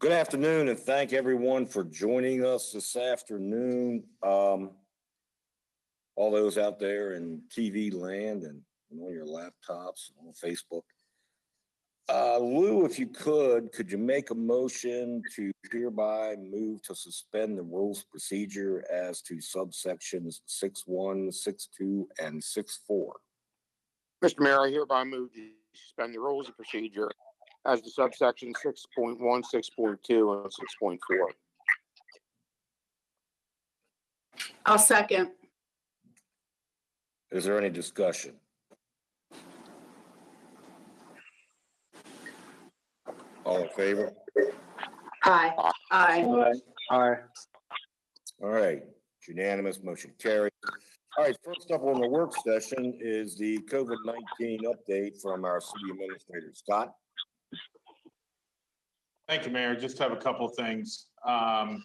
Good afternoon, and thank everyone for joining us this afternoon. All those out there in TV land and on your laptops, on Facebook. Lou, if you could you make a motion to hereby move to suspend the rules of procedure as to subsections 6.1, 6.2, and 6.4? Mr. Mayor, I hereby move to suspend the rules of procedure as to subsection 6.1, 6.2, and 6.4. I'll second. Is there any discussion? All in favor? Aye. Aye. Aye. All right, it's unanimous, motion carried. All right, first up on the work session is the COVID-19 update from our city administrator, Scott. Thank you, Mayor. Just have a couple of things. I'd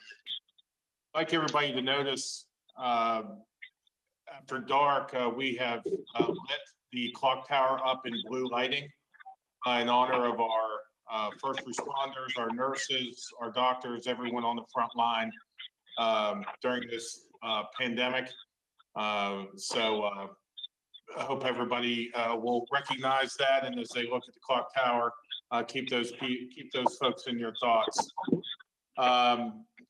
like everybody to notice after dark, we have lit the clock tower up in blue lighting in honor of our first responders, our nurses, our doctors, everyone on the front line during this pandemic. So I hope everybody will recognize that, and as they look at the clock tower, keep those folks in your thoughts.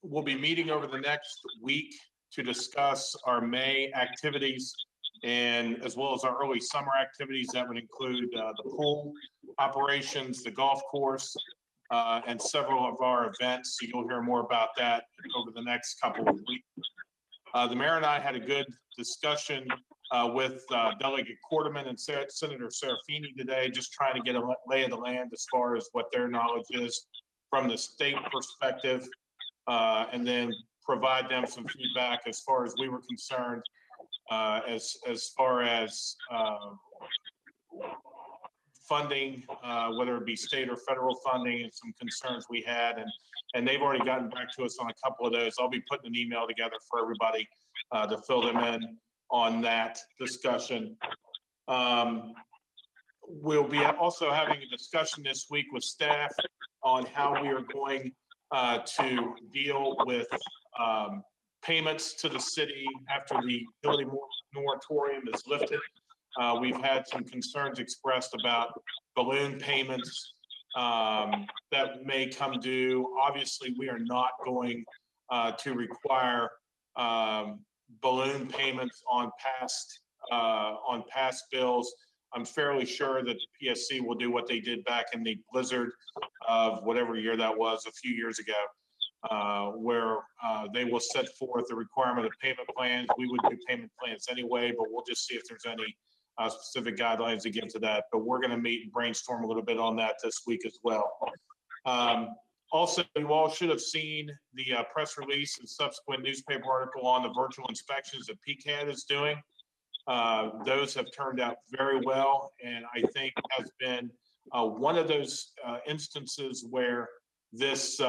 We'll be meeting over the next week to discuss our May activities, and as well as our early summer activities. That would include the pool operations, the golf course, and several of our events. So you'll hear more about that over the next couple of weeks. The mayor and I had a good discussion with Delegate Quarterman and Senator Serafini today, just trying to get a lay of the land as far as what their knowledge is from the state perspective, and then provide them some feedback as far as we were concerned, as far as funding, whether it be state or federal funding, and some concerns we had, and they've already gotten back to us on a couple of those. I'll be putting an email together for everybody to fill them in on that discussion. We'll be also having a discussion this week with staff on how we are going to deal with payments to the city after the utility moratorium is lifted. We've had some concerns expressed about balloon payments that may come due. Obviously, we are not going to require balloon payments on past bills. I'm fairly sure that the PSC will do what they did back in the blizzard of whatever year that was, a few years ago, where they will set forth the requirement of payment plans. We would do payment plans anyway, but we'll just see if there's any specific guidelines to get to that. But we're going to meet and brainstorm a little bit on that this week as well. Also, you all should have seen the press release and subsequent newspaper article on the virtual inspections that PCAD is doing. Those have turned out very well, and I think has been one of those instances where this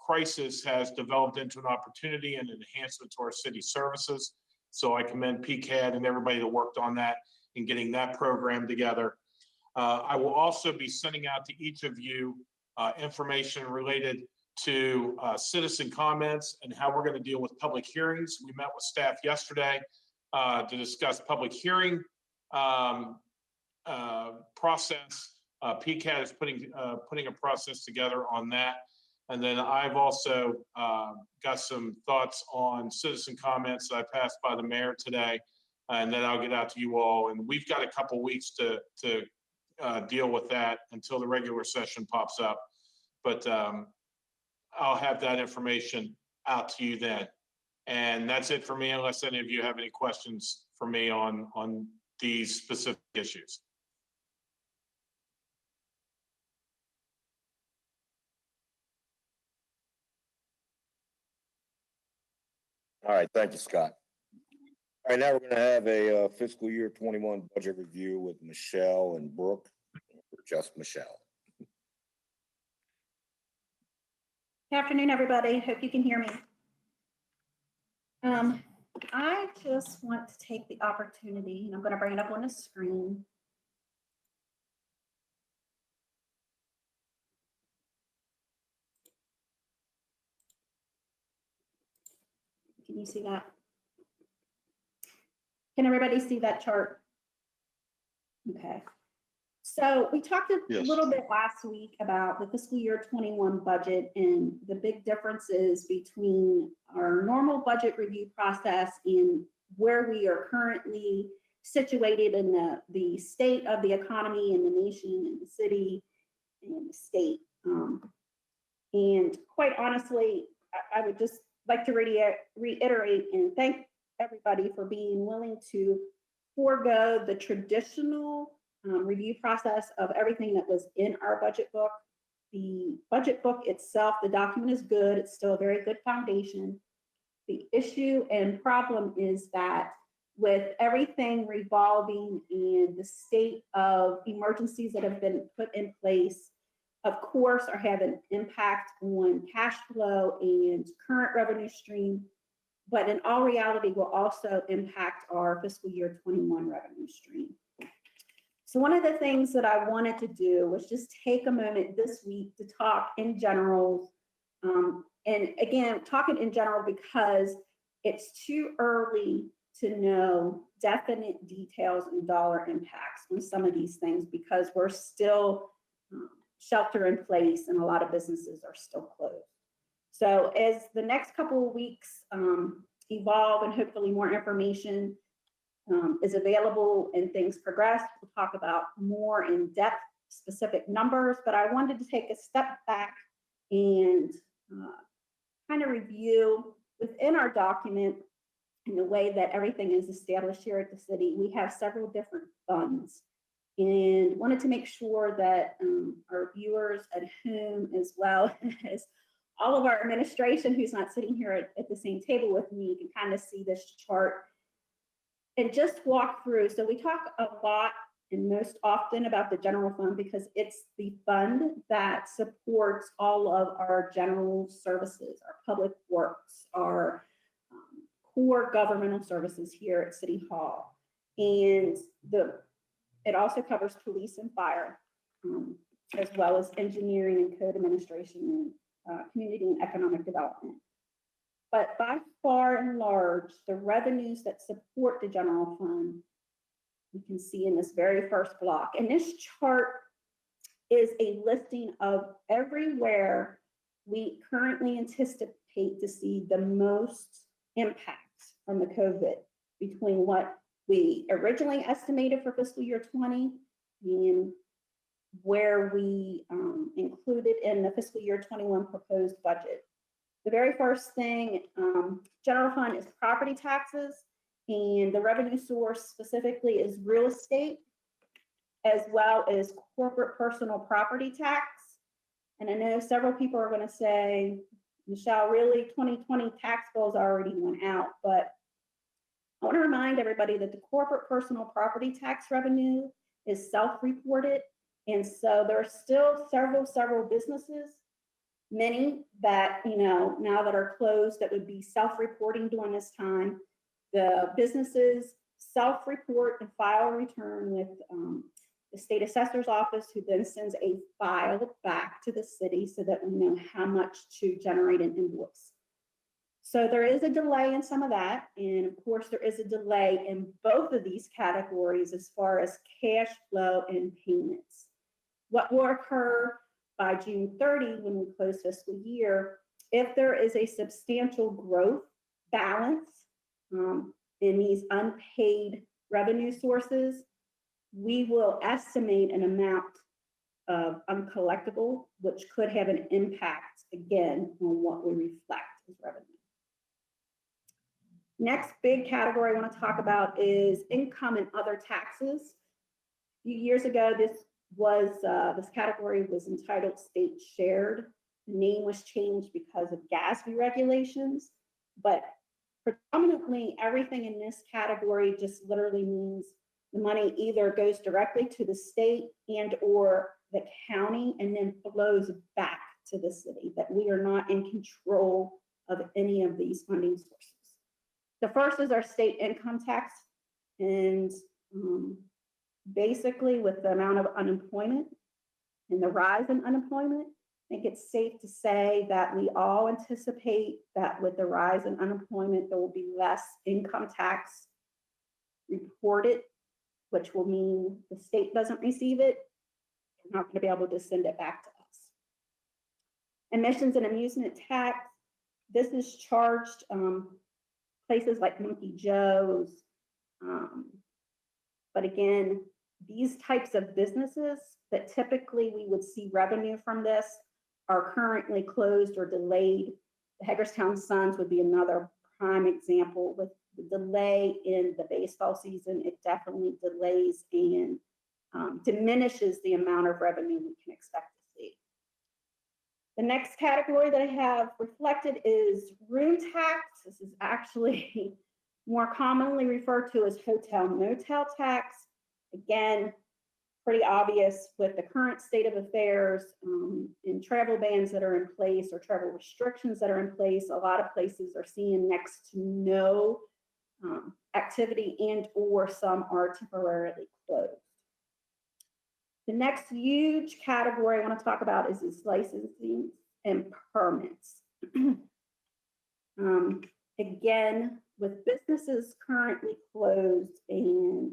crisis has developed into an opportunity and an enhancement to our city services. So I commend PCAD and everybody that worked on that and getting that program together. I will also be sending out to each of you information related to citizen comments and how we're going to deal with public hearings. We met with staff yesterday to discuss public hearing process. PCAD is putting a process together on that. And then I've also got some thoughts on citizen comments that I passed by the mayor today, and then I'll get out to you all. And we've got a couple weeks to deal with that until the regular session pops up. But I'll have that information out to you then. And that's it for me, unless any of you have any questions for me on these specific issues. All right, thank you, Scott. All right, now we're going to have a fiscal year 21 budget review with Michelle and Brooke, or just Michelle. Good afternoon, everybody. Hope you can hear me. I just want to take the opportunity, and I'm going to bring it up on the screen. Can you see that? Can everybody see that chart? Okay. So we talked a Yes. little bit last week about the fiscal year 21 budget and the big differences between our normal budget review process and where we are currently situated in the state of the economy in the nation and the city and the state. And quite honestly, I would just like to reiterate and thank everybody for being willing to forego the traditional review process of everything that was in our budget book. The budget book itself, the document is good. It's still a very good foundation. The issue and problem is that with everything revolving in the state of emergencies that have been put in place, of course, are having an impact on cash flow and current revenue stream, but in all reality will also impact our fiscal year 21 revenue stream. So one of the things that I wanted to do was just take a moment this week to talk in general. And again, talking in general because it's too early to know definite details and dollar impacts on some of these things because we're still shelter in place and a lot of businesses are still closed. So as the next couple of weeks evolve and hopefully more information is available and things progress, we'll talk about more in depth specific numbers, but I wanted to take a step back and kind of review within our document in the way that everything is established here at the city. We have several different funds and wanted to make sure that our viewers at home, as well as all of our administration who's not sitting here at the same table with me, can kind of see this chart and just walk through. So we talk a lot and most often about the general fund because it's the fund that supports all of our general services, our public works, our core governmental services here at City Hall. And it also covers police and fire, as well as engineering and code administration and community and economic development. But by far and large, the revenues that support the general fund, you can see in this very first block. And this chart is a listing of everywhere we currently anticipate to see the most impact from the COVID between what we originally estimated for fiscal year 20 and where we included in the fiscal year 21 proposed budget. The very first thing, general fund is property taxes, and the revenue source specifically is real estate, as well as corporate personal property tax. And I know several people are going to say, Michelle, really 2020 tax bills already went out, but I want to remind everybody that the corporate personal property tax revenue is self-reported. And so there are still several businesses, many that, now that are closed that would be self-reporting during this time. The businesses self-report and file a return with the state assessor's office, who then sends a file back to the city so that we know how much to generate an invoice. So there is a delay in some of that. And of course, there is a delay in both of these categories as far as cash flow and payments. What will occur by June 30 when we close fiscal year, if there is a substantial growth balance in these unpaid revenue sources, we will estimate an amount of uncollectible, which could have an impact again on what we reflect as revenue. Next big category I want to talk about is income and other taxes. A few years ago, this category was entitled State Shared. The name was changed because of GASB regulations, but predominantly everything in this category just literally means the money either goes directly to the state and or the county and then flows back to the city, that we are not in control of any of these funding sources. The first is our state income tax. And basically with the amount of unemployment and the rise in unemployment, think it's safe to say that we all anticipate that with the rise in unemployment, there will be less income tax reported, which will mean the state doesn't receive it. They're not going to be able to send it back to us. Admissions and amusement tax, this is charged places like Monkey Joe's. But again, these types of businesses that typically we would see revenue from this are currently closed or delayed. The Hagerstown Suns would be another prime example. With the delay in the baseball season, it definitely delays and diminishes the amount of revenue we can expect to see. The next category that I have reflected is room tax. This is actually more commonly referred to as hotel motel tax. Again, pretty obvious with the current state of affairs and travel bans that are in place or travel restrictions that are in place. A lot of places are seeing next to no activity, and or some are temporarily closed. The next huge category I want to talk about is licensing and permits. Again, with businesses currently closed and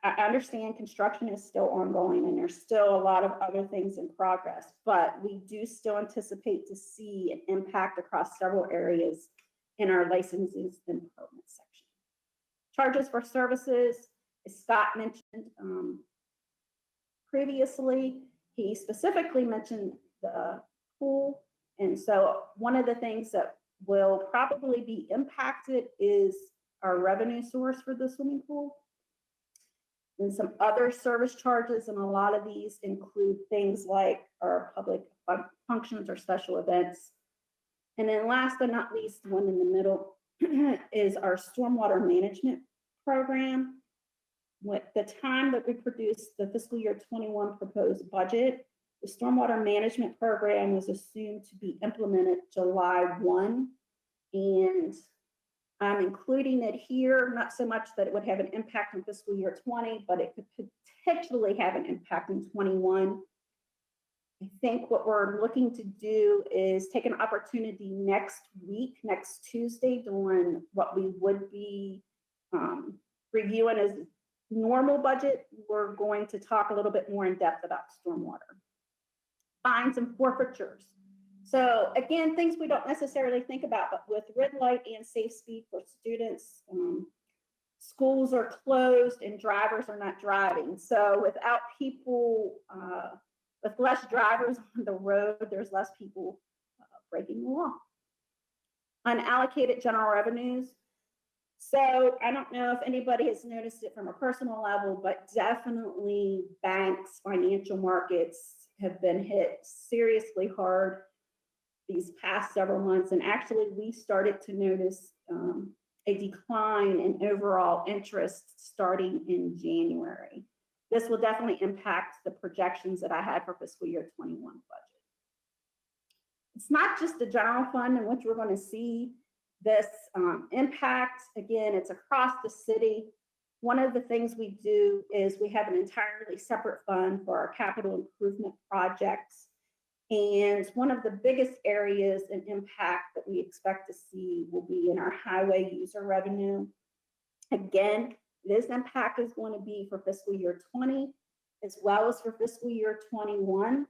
I understand construction is still ongoing and there's still a lot of other things in progress, but we do still anticipate to see an impact across several areas in our licenses and permits section. Charges for services, as Scott mentioned previously, he specifically mentioned the pool. And so one of the things that will probably be impacted is our revenue source for the swimming pool. And some other service charges, and a lot of these include things like our public functions or special events. And then last but not least, the one in the middle is our stormwater management program. With the time that we produced the fiscal year 21 proposed budget, the stormwater management program was assumed to be implemented July 1. And I'm including it here, not so much that it would have an impact on fiscal year 20, but it could potentially have an impact in 21. I think what we're looking to do is take an opportunity next week, next Tuesday, during what we would be reviewing as normal budget. We're going to talk a little bit more in depth about stormwater. Fines and forfeitures. So again, things we don't necessarily think about, but with red light and safe speed for students, schools are closed and drivers are not driving. So without people, with less drivers on the road, there's less people breaking the law. Unallocated general revenues. So I don't know if anybody has noticed it from a personal level, but definitely banks, financial markets have been hit seriously hard these past several months. And actually we started to notice a decline in overall interest starting in January. This will definitely impact the projections that I had for fiscal year 21 budget. It's not just the general fund in which we're going to see this impact. Again, it's across the city. One of the things we do is we have an entirely separate fund for our capital improvement projects. And one of the biggest areas and impact that we expect to see will be in our highway user revenue. Again, this impact is going to be for fiscal year 20 as well as for fiscal year 21.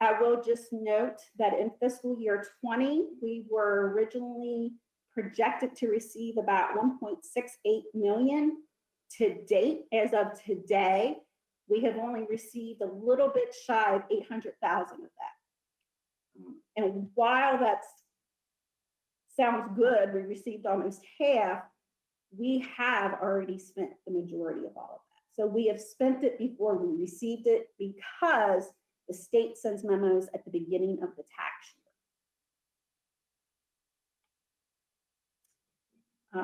I will just note that in fiscal year 20, we were originally projected to receive about 1.68 million. To date, as of today, we have only received a little bit shy of 800,000 of that. And while that sounds good, we received almost half, we have already spent the majority of all of that. So we have spent it before we received it because the state sends memos at the beginning of the tax year.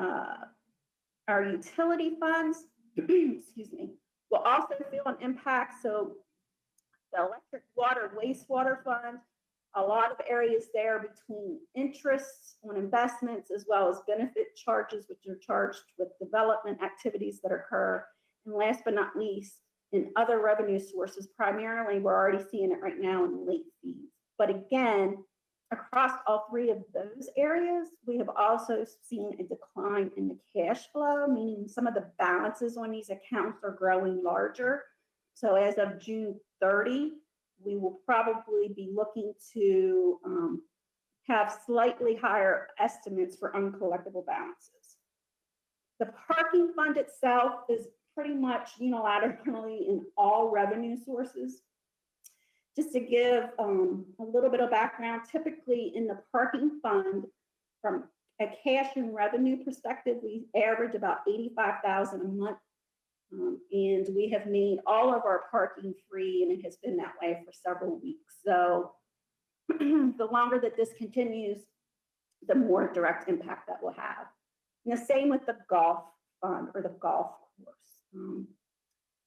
Our utility funds, excuse me, will also feel an impact. So the electric, water, wastewater fund, a lot of areas there between interests on investments as well as benefit charges, which are charged with development activities that occur. And last but not least, in other revenue sources. Primarily, we're already seeing it right now in late fees. But again, across all three of those areas, we have also seen a decline in the cash flow, meaning some of the balances on these accounts are growing larger. So as of June 30, we will probably be looking to have slightly higher estimates for uncollectible balances. The parking fund itself is pretty much unilaterally in all revenue sources. Just to give a little bit of background, typically in the parking fund, from a cash and revenue perspective, we average about $85,000 a month. And we have made all of our parking free, and it has been that way for several weeks. So the longer that this continues, the more direct impact that will have. And the same with the golf fund or the golf course.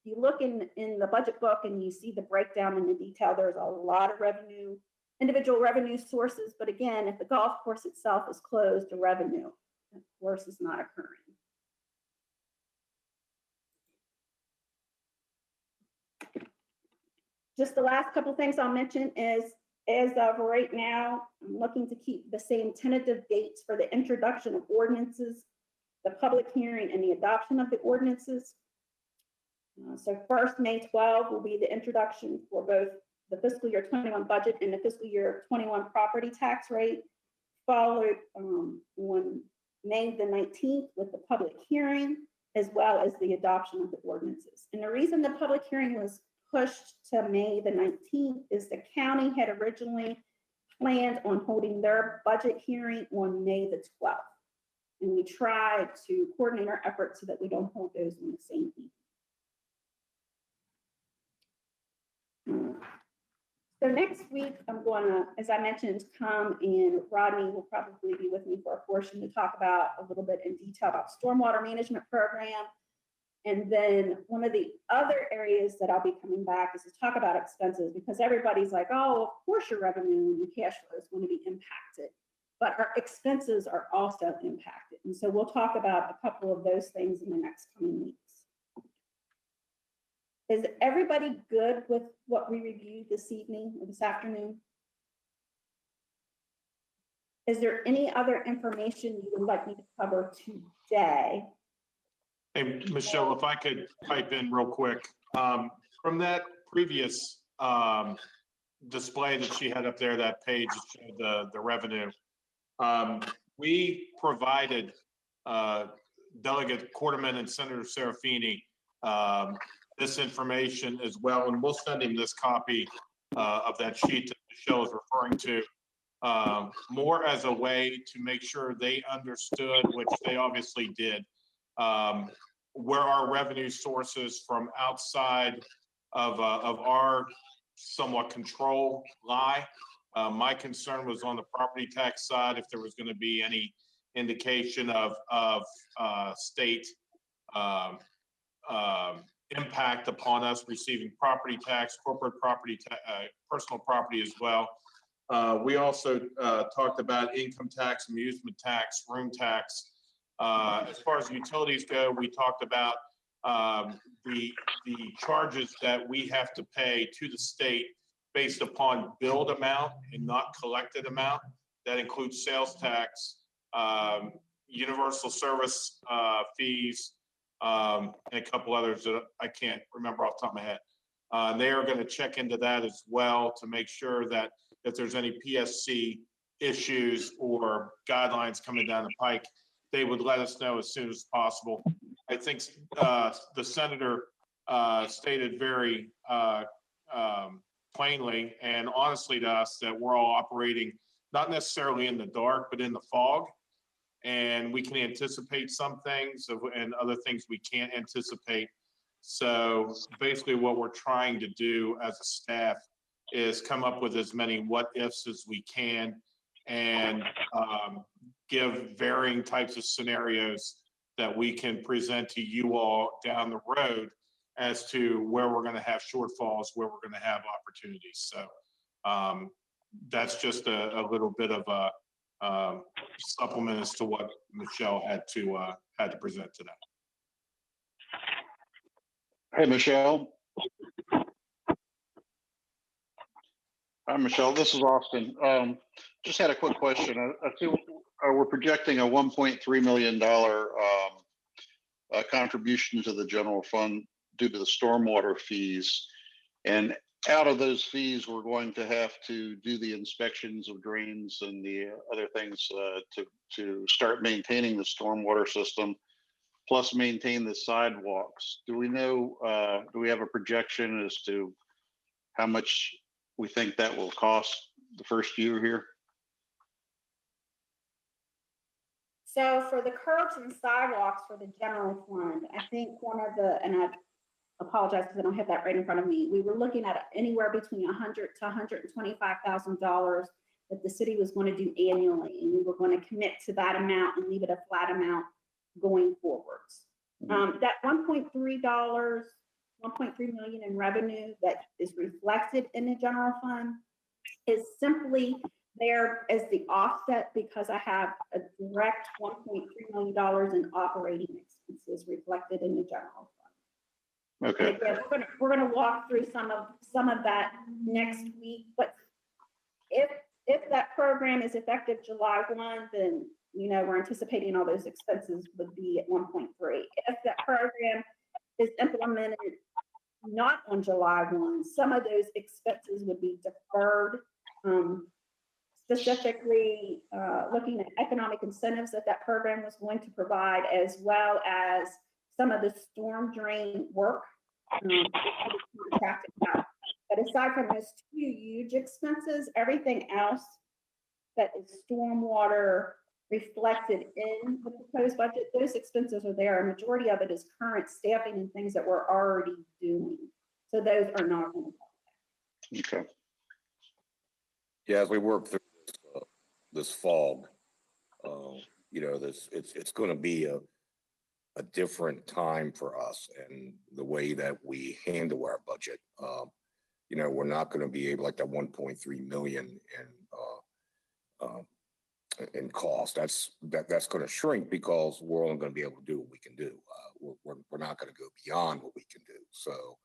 You look in the budget book and you see the breakdown in the detail, there's a lot of revenue, individual revenue sources. But again, if the golf course itself is closed, the revenue, of course, is not occurring. Just the last couple of things I'll mention is, as of right now, I'm looking to keep the same tentative dates for the introduction of ordinances, the public hearing, and the adoption of the ordinances. So first, May 12 will be the introduction for both the fiscal year 21 budget and the fiscal year 21 property tax rate, followed on May the 19th with the public hearing, as well as the adoption of the ordinances. And the reason the public hearing was pushed to May the 19th is the county had originally planned on holding their budget hearing on May the 12th. And we tried to coordinate our efforts so that we don't hold those on the same evening. So next week, I'm going to, as I mentioned, come and Rodney will probably be with me for a portion to talk about a little bit in detail about stormwater management program. And then one of the other areas that I'll be coming back is to talk about expenses, because everybody's like, oh, of course your revenue and your cash flow is going to be impacted, but our expenses are also impacted. And so we'll talk about a couple of those things in the next coming weeks. Is everybody good with what we reviewed this evening or this afternoon? Is there any other information you would like me to cover today? Hey, Michelle, if I could pipe in real quick. From that previous display that she had up there, that page that showed the revenue, we provided Delegate Quarterman and Senator Serafini this information as well, and we'll send him this copy of that sheet that Michelle is referring to, more as a way to make sure they understood, which they obviously did, where our revenue sources from outside of our somewhat control lie. My concern was on the property tax side, if there was going to be any indication of state impact upon us receiving property tax, corporate property, personal property as well. We also talked about income tax, amusement tax, room tax. As far as utilities go, we talked about the charges that we have to pay to the state based upon billed amount and not collected amount. That includes sales tax, universal service fees, and a couple others that I can't remember off the top of my head. They are going to check into that as well to make sure that if there's any PSC issues or guidelines coming down the pike, they would let us know as soon as possible. I think the senator stated very plainly and honestly to us that we're all operating not necessarily in the dark, but in the fog. And we can anticipate some things and other things we can't anticipate. So basically what we're trying to do as a staff is come up with as many what ifs as we can and give varying types of scenarios that we can present to you all down the road as to where we're going to have shortfalls, where we're going to have opportunities. So that's just a little bit of a supplement as to what Michelle had to present today. Hey, Michelle, Hi, Michelle. This is Austin. Just had a quick question. I feel we're projecting a $1.3 million contribution to the general fund due to the stormwater fees. And out of those fees, we're going to have to do the inspections of drains and the other things to start maintaining the stormwater system, plus maintain the sidewalks. Do we know, do we have a projection as to how much we think that will cost the first year here? So for the curbs and sidewalks for the general fund, I think one of the, and I apologize because I don't have that right in front of me, we were looking at anywhere between $100,000 to $125,000 that the city was going to do annually, and we were going to commit to that amount and leave it a flat amount going forwards. That $1.3 million in revenue that is reflected in the general fund is simply there as the offset because I have a direct $1.3 million in operating expenses reflected in the general fund. Okay. And again, we're gonna walk through some of that next week, but if that program is effective July 1, then we're anticipating all those expenses would be at 1.3. If that program is implemented not on July 1, some of those expenses would be deferred, specifically looking at economic incentives that program was going to provide, as well as some of the storm drain work. But aside from those two huge expenses, everything else that is stormwater reflected in the proposed budget, those expenses are there. A majority of it is current staffing and things that we're already doing. So those are not going to. Okay. Yeah, as we work through this fog, it's going to be a different time for us and the way that we handle our budget. We're not going to be able, like that 1.3 million in cost. That's going to shrink because we're only going to be able to do what we can do. We're not going to go beyond what we can do. So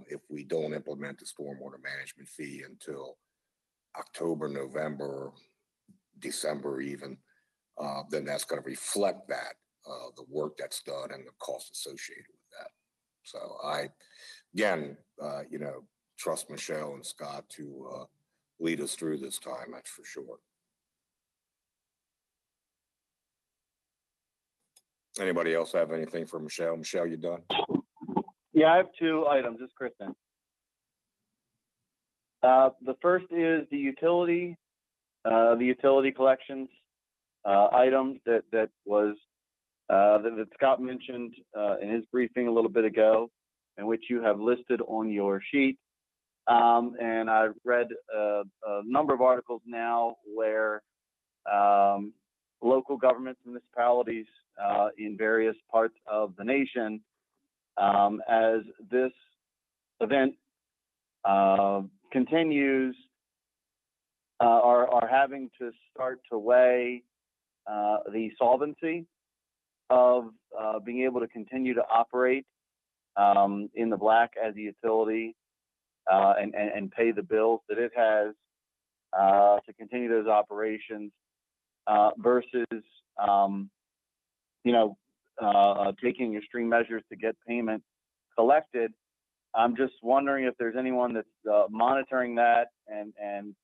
if we don't implement the stormwater management fee until October, November, December even, then that's going to reflect that, the work that's done and the cost associated with that. So I, again, trust Michelle and Scott to lead us through this time, that's for sure. Anybody else have anything for Michelle? Michelle, you done? Yeah, I have two items. It's Kristen. The first is the utility collections item that Scott mentioned in his briefing a little bit ago, and which you have listed on your sheet. And I've read a number of articles now where local governments, municipalities in various parts of the nation, as this event continues, are having to start to weigh the solvency of being able to continue to operate in the black as a utility and pay the bills that it has to continue those operations versus taking extreme measures to get payment collected. I'm just wondering if there's anyone that's monitoring that and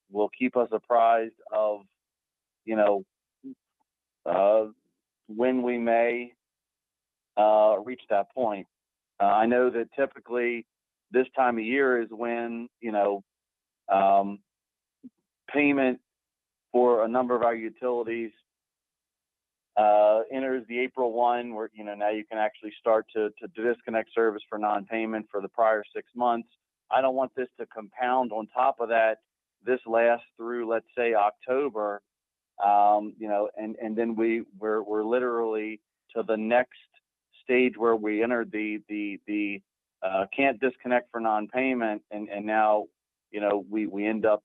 will keep us apprised of, when we may reach that point. I know that typically this time of year is when, payment for a number of our utilities enters the April 1, where, now you can actually start to disconnect service for non-payment for the prior 6 months. I don't want this to compound on top of that. This lasts through, let's say, October, and then we're literally to the next stage where we entered the can't disconnect for non-payment, and now we end up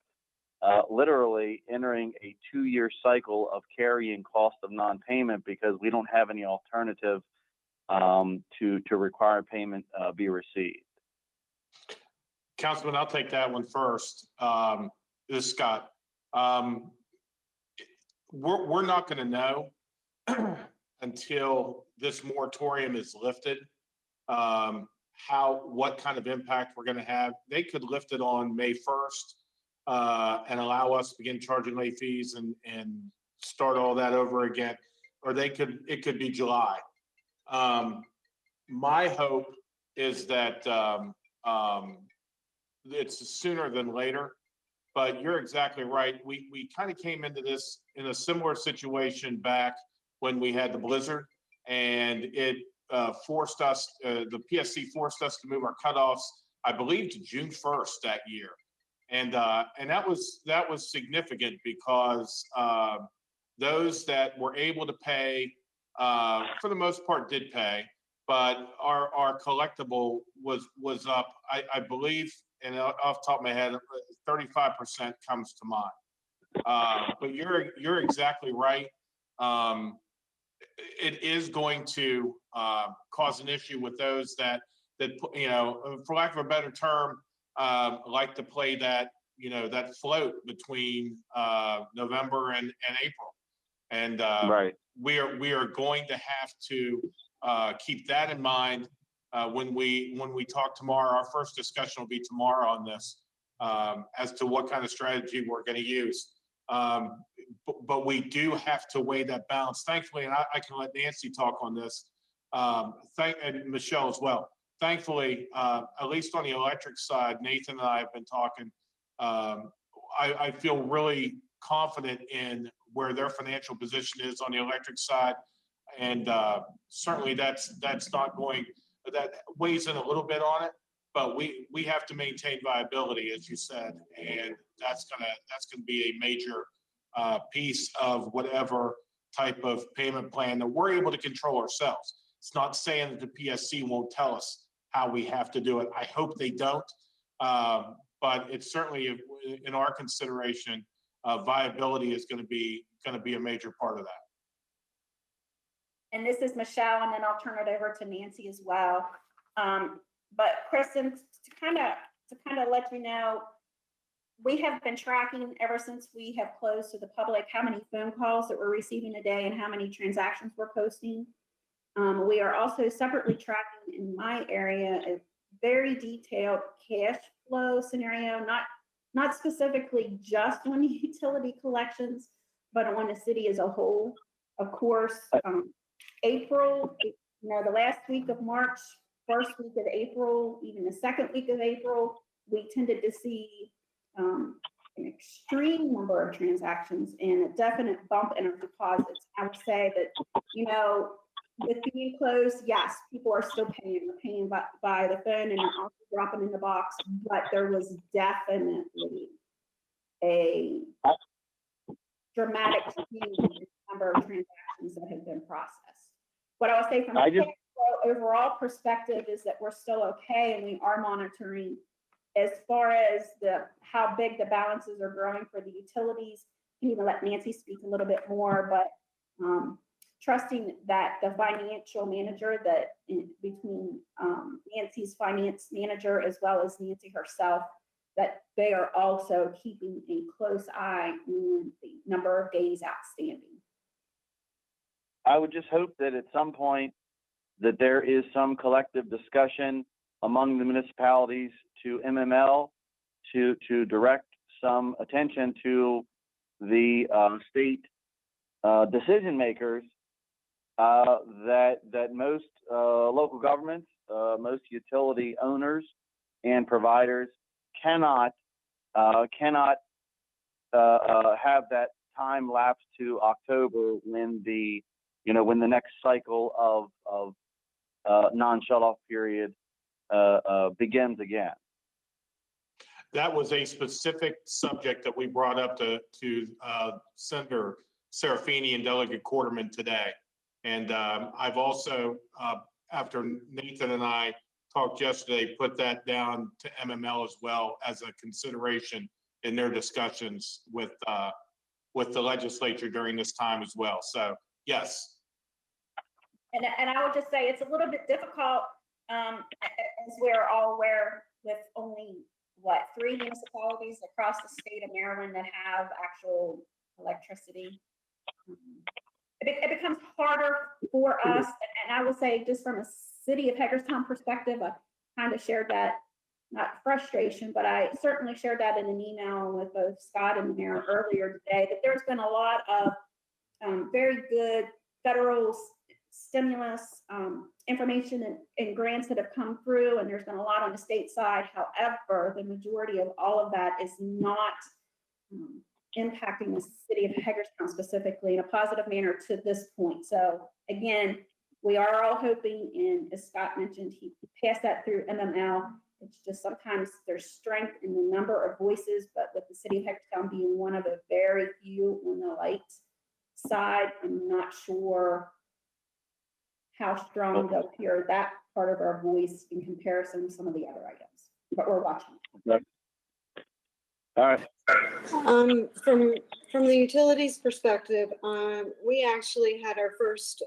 literally entering a 2-year cycle of carrying cost of non-payment because we don't have any alternative to require payment be received. Councilman, I'll take that one first. This is Scott. We're not going to know until this moratorium is lifted, what kind of impact we're going to have. They could lift it on May 1st and allow us to begin charging late fees and start all that over again, or it could be July. My hope is that it's sooner than later, but you're exactly right. We kind of came into this in a similar situation back when we had the blizzard, and it forced us, the PSC forced us to move our cutoffs, I believe, to June 1st that year. And that was significant because those that were able to pay, for the most part, did pay, but our collectible was up, I believe, and off the top of my head, 35% comes to mind. But you're exactly right. It is going to cause an issue with those that for lack of a better term, like to play that that float between November and April, and Right. we are going to have to keep that in mind when we talk tomorrow. Our first discussion will be tomorrow on this as to what kind of strategy we're going to use. But we do have to weigh that balance. Thankfully, and I can let Nancy talk on this, and Michelle as well. Thankfully, at least on the electric side, Nathan and I have been talking. I feel really confident in where their financial position is on the electric side, and certainly that weighs in a little bit on it. But we have to maintain viability, as you said, and that's gonna be a major piece of whatever type of payment plan that we're able to control ourselves. It's not saying that the PSC won't tell us how we have to do it. I hope they don't, but it's certainly in our consideration. Viability is going to be a major part of that. And this is Michelle, and then I'll turn it over to Nancy as well. But Kristen, to kind of let you know, we have been tracking ever since we have closed to the public how many phone calls that we're receiving a day and how many transactions we're posting. We are also separately tracking in my area a very detailed cash flow scenario, not specifically just on utility collections, but on the city as a whole. Of course, April, the last week of March, first week of April, even the second week of April, we tended to see an extreme number of transactions and a definite bump in our deposits. I would say that, with being closed, yes, people are still paying. They're paying by the phone and also dropping in the box, but there was definitely a dramatic change in the number of transactions that have been processed. What I would say from a overall perspective is that we're still okay, and we are monitoring as far as how big the balances are growing for the utilities. I'm going to let Nancy speak a little bit more, but trusting that the financial manager between Nancy's finance manager as well as Nancy herself, that they are also keeping a close eye on the number of days outstanding. I would just hope that at some point that there is some collective discussion among the municipalities to MML to direct some attention to the state decision makers that most local governments, most utility owners and providers cannot have that time lapse to October when the next cycle of non-shut-off period begins again. That was a specific subject that we brought up to Senator Serafini and Delegate Quarterman today. And I've also, after Nathan and I talked yesterday, put that down to MML as well as a consideration in their discussions with the legislature during this time as well. So, yes. And I would just say it's a little bit difficult, as we're all aware, with only 3 municipalities across the state of Maryland that have actual electricity. It becomes harder for us, and I would say just from a city of Hagerstown perspective, I kind of shared that, not frustration, but I certainly shared that in an email with both Scott and the mayor earlier today, that there's been a lot of very good federal stimulus information and grants that have come through, and there's been a lot on the state side. However, the majority of all of that is not impacting the city of Hagerstown specifically in a positive manner to this point. So again, we are all hoping, and as Scott mentioned, he passed that through MML. It's just sometimes there's strength in the number of voices, but with the city of Hagerstown being one of the very few on the light side, I'm not sure how strong they'll hear that part of our voice in comparison to some of the other items, but we're watching. All right. From the utilities perspective, we actually had our first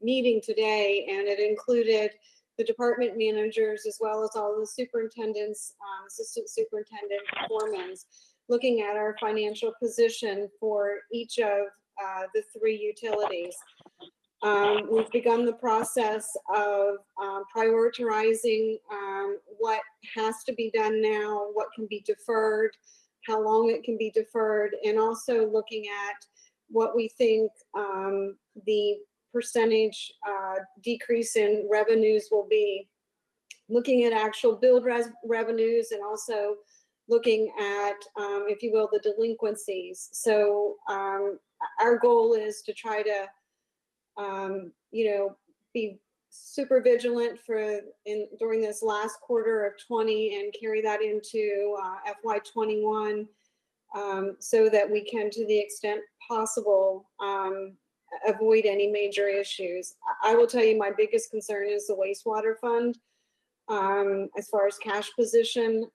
meeting today, and it included the department managers as well as all the superintendents, assistant superintendent, foremans, looking at our financial position for each of the 3 utilities. We've begun the process of prioritizing what has to be done now, what can be deferred, how long it can be deferred, and also looking at what we think the percentage decrease in revenues will be, looking at actual billed revenues, and also looking at, if you will, the delinquencies. So our goal is to try to be super vigilant during this last quarter of 20 and carry that into FY21, so that we can, to the extent possible, avoid any major issues. I will tell you, my biggest concern is the wastewater fund, as far as cash position,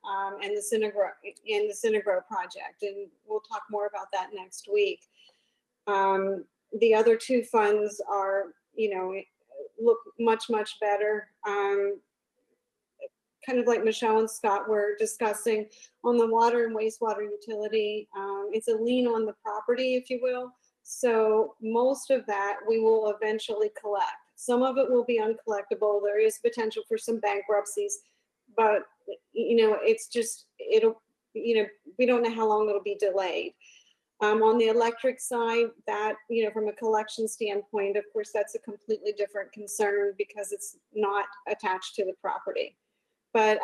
and the Synagro project, and we'll talk more about that next week. The other 2 funds are, look much, much better. Kind of like Michelle and Scott were discussing on the water and wastewater utility, it's a lien on the property, if you will. So most of that we will eventually collect. Some of it will be uncollectible. There is potential for some bankruptcies, but it's just, we don't know how long it'll be delayed. On the electric side, that, from a collection standpoint, of course, that's a completely different concern because it's not attached to the property. But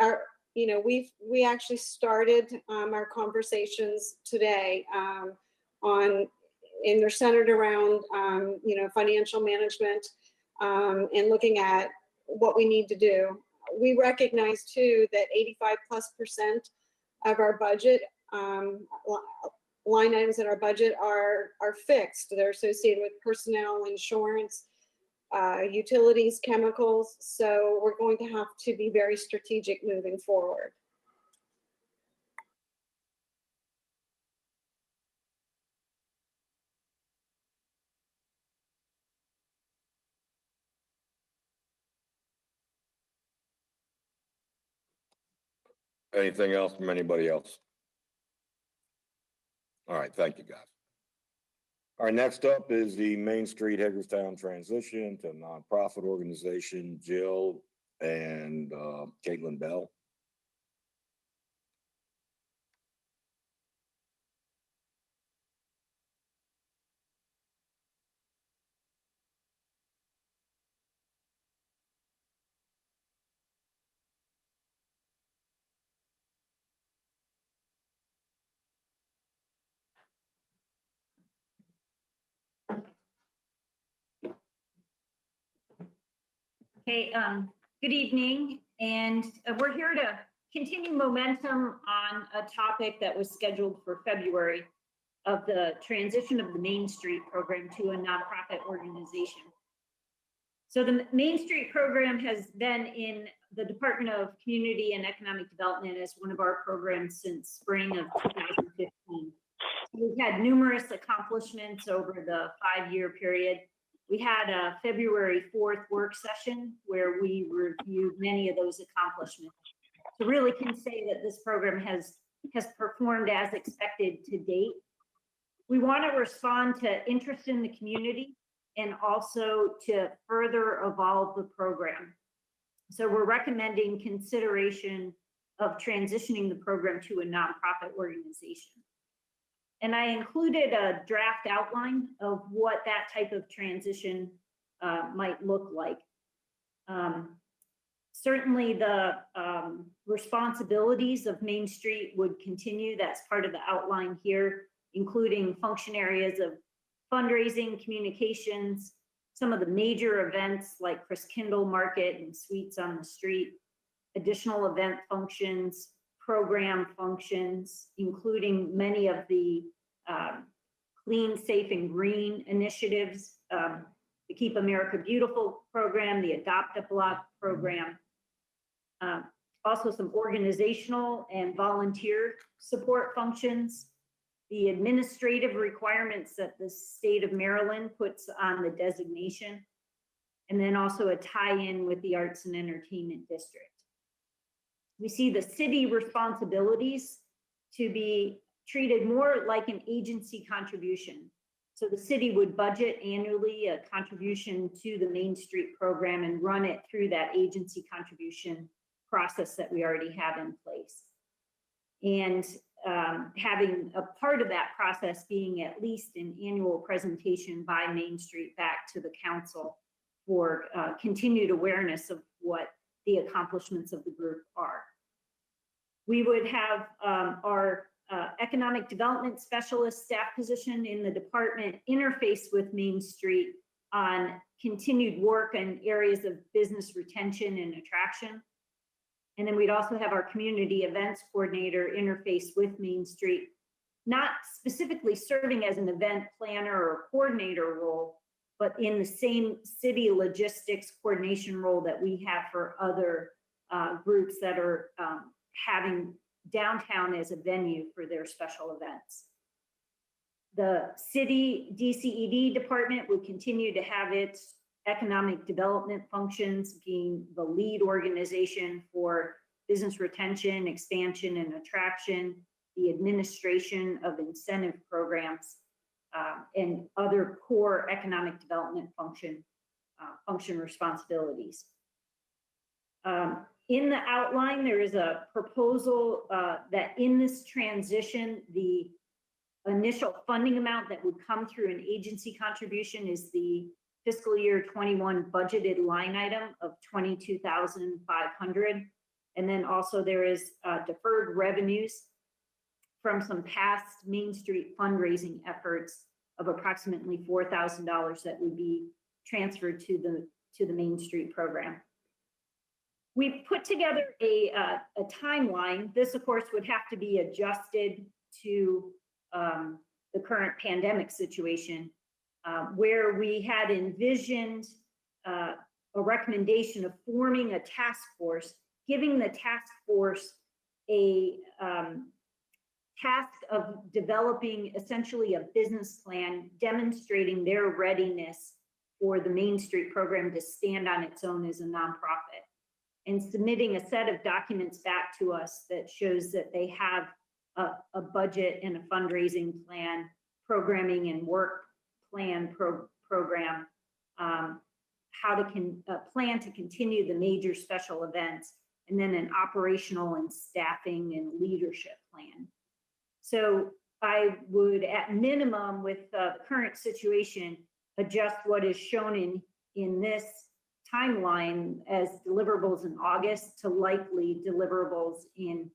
we actually started our conversations today and they're centered around, financial management and looking at what we need to do. We recognize too that 85+% of our budget, line items in our budget are fixed. They're associated with personnel, insurance, utilities, chemicals. So we're going to have to be very strategic moving forward. Anything else from anybody else? All right, thank you, guys. All right, next up is the Main Street Hagerstown transition to nonprofit organization, Jill and Caitlin Bell. Okay, good evening, and we're here to continue momentum on a topic that was scheduled for February of the transition of the Main Street program to a nonprofit organization. So the Main Street program has been in the Department of Community and Economic Development as one of our programs since spring of 2015. We've had numerous accomplishments over the 5-year period. We had a February 4th work session where we reviewed many of those accomplishments. So really can say that this program has performed as expected to date. We want to respond to interest in the community and also to further evolve the program. So we're recommending consideration of transitioning the program to a nonprofit organization. And I included a draft outline of what that type of transition might look like. Certainly the responsibilities of Main Street would continue. That's part of the outline here, including function areas of fundraising, communications, some of the major events like Chris Kindle Market and Sweets on the Street, additional event functions, program functions, including many of the clean, safe, and green initiatives, the Keep America Beautiful program, the Adopt a Block program, also some organizational and volunteer support functions, the administrative requirements that the state of Maryland puts on the designation, and then also a tie-in with the Arts and Entertainment District. We see the city responsibilities to be treated more like an agency contribution. So the city would budget annually a contribution to the Main Street program and run it through that agency contribution process that we already have in place. And having a part of that process being at least an annual presentation by Main Street back to the council for continued awareness of what the accomplishments of the group are. We would have our economic development specialist staff position in the department interface with Main Street on continued work in areas of business retention and attraction. And then we'd also have our community events coordinator interface with Main Street, not specifically serving as an event planner or coordinator role, but in the same city logistics coordination role that we have for other groups that are having downtown as a venue for their special events. The city DCED department will continue to have its economic development functions, being the lead organization for business retention, expansion, and attraction, the administration of incentive programs, and other core economic development function responsibilities. In the outline, there is a proposal that in this transition, the initial funding amount that would come through an agency contribution is the fiscal year 21 budgeted line item of $22,500. And then also there is deferred revenues from some past Main Street fundraising efforts of approximately $4,000 that would be transferred to the Main Street program. We put together a timeline. This, of course, would have to be adjusted to the current pandemic situation, where we had envisioned a recommendation of forming a task force, giving the task force a task of developing essentially a business plan, demonstrating their readiness for the Main Street program to stand on its own as a nonprofit, and submitting a set of documents back to us that shows that they have a budget and a fundraising plan, programming and work plan program, how to plan to continue the major special events, and then an operational and staffing and leadership plan. So I would, at minimum, with the current situation, adjust what is shown in this timeline as deliverables in August to likely deliverables in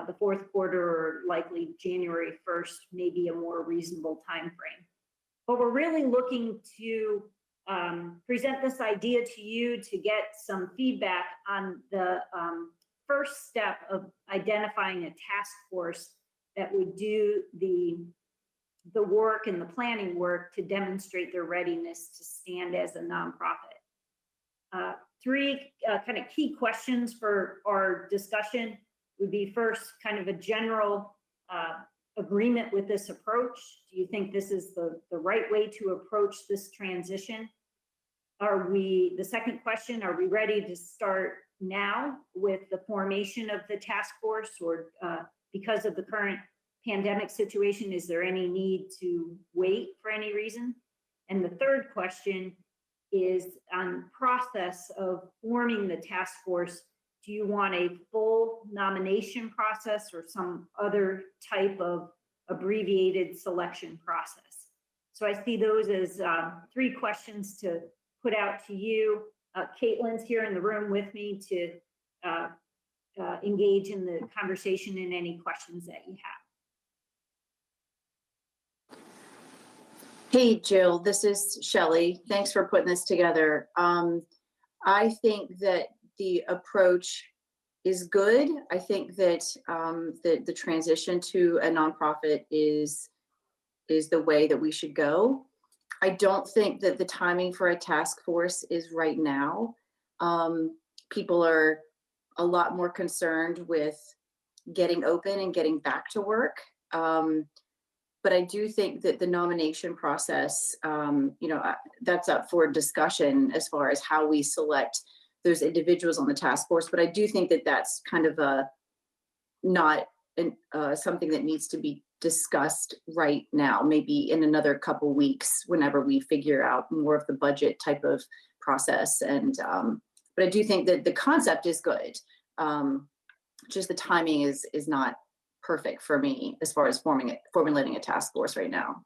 the fourth quarter, or likely January 1st, maybe a more reasonable time frame. But we're really looking to present this idea to you to get some feedback on the first step of identifying a task force that would do the work and the planning work to demonstrate their readiness to stand as a nonprofit. Three kind of key questions for our discussion would be, first, kind of a general agreement with this approach. Do you think this is the right way to approach this transition? The second question, are we ready to start now with the formation of the task force, or because of the current pandemic situation, is there any need to wait for any reason? And the third question is on process of forming the task force. Do you want a full nomination process or some other type of abbreviated selection process? So I see those as 3 questions to put out to you. Caitlin's here in the room with me to engage in the conversation and any questions that you have. Hey, Jill, this is Shelley. Thanks for putting this together. I think that the approach is good. I think that the transition to a nonprofit is the way that we should go. I don't think that the timing for a task force is right now. People are a lot more concerned with getting open and getting back to work. But I do think that the nomination process, that's up for discussion as far as how we select those individuals on the task force. But I do think that that's kind of something that needs to be discussed right now, maybe in another couple weeks, whenever we figure out more of the budget type of process. And but I do think that the concept is good. Just the timing is not perfect for me as far as formulating a task force right now.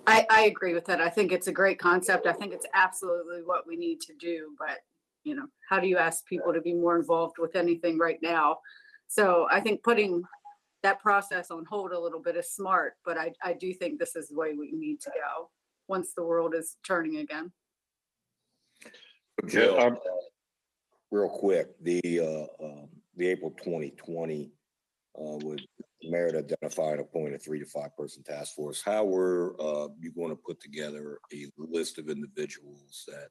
I agree with that. I think it's a great concept. I think it's absolutely what we need to do, but how do you ask people to be more involved with anything right now? So I think putting that process on hold a little bit is smart, but I do think this is the way we need to go once the world is turning again. Jill, real quick, the April 2020 with Merit identified a point of 3 to 5 person task force. How were you going to put together a list of individuals that?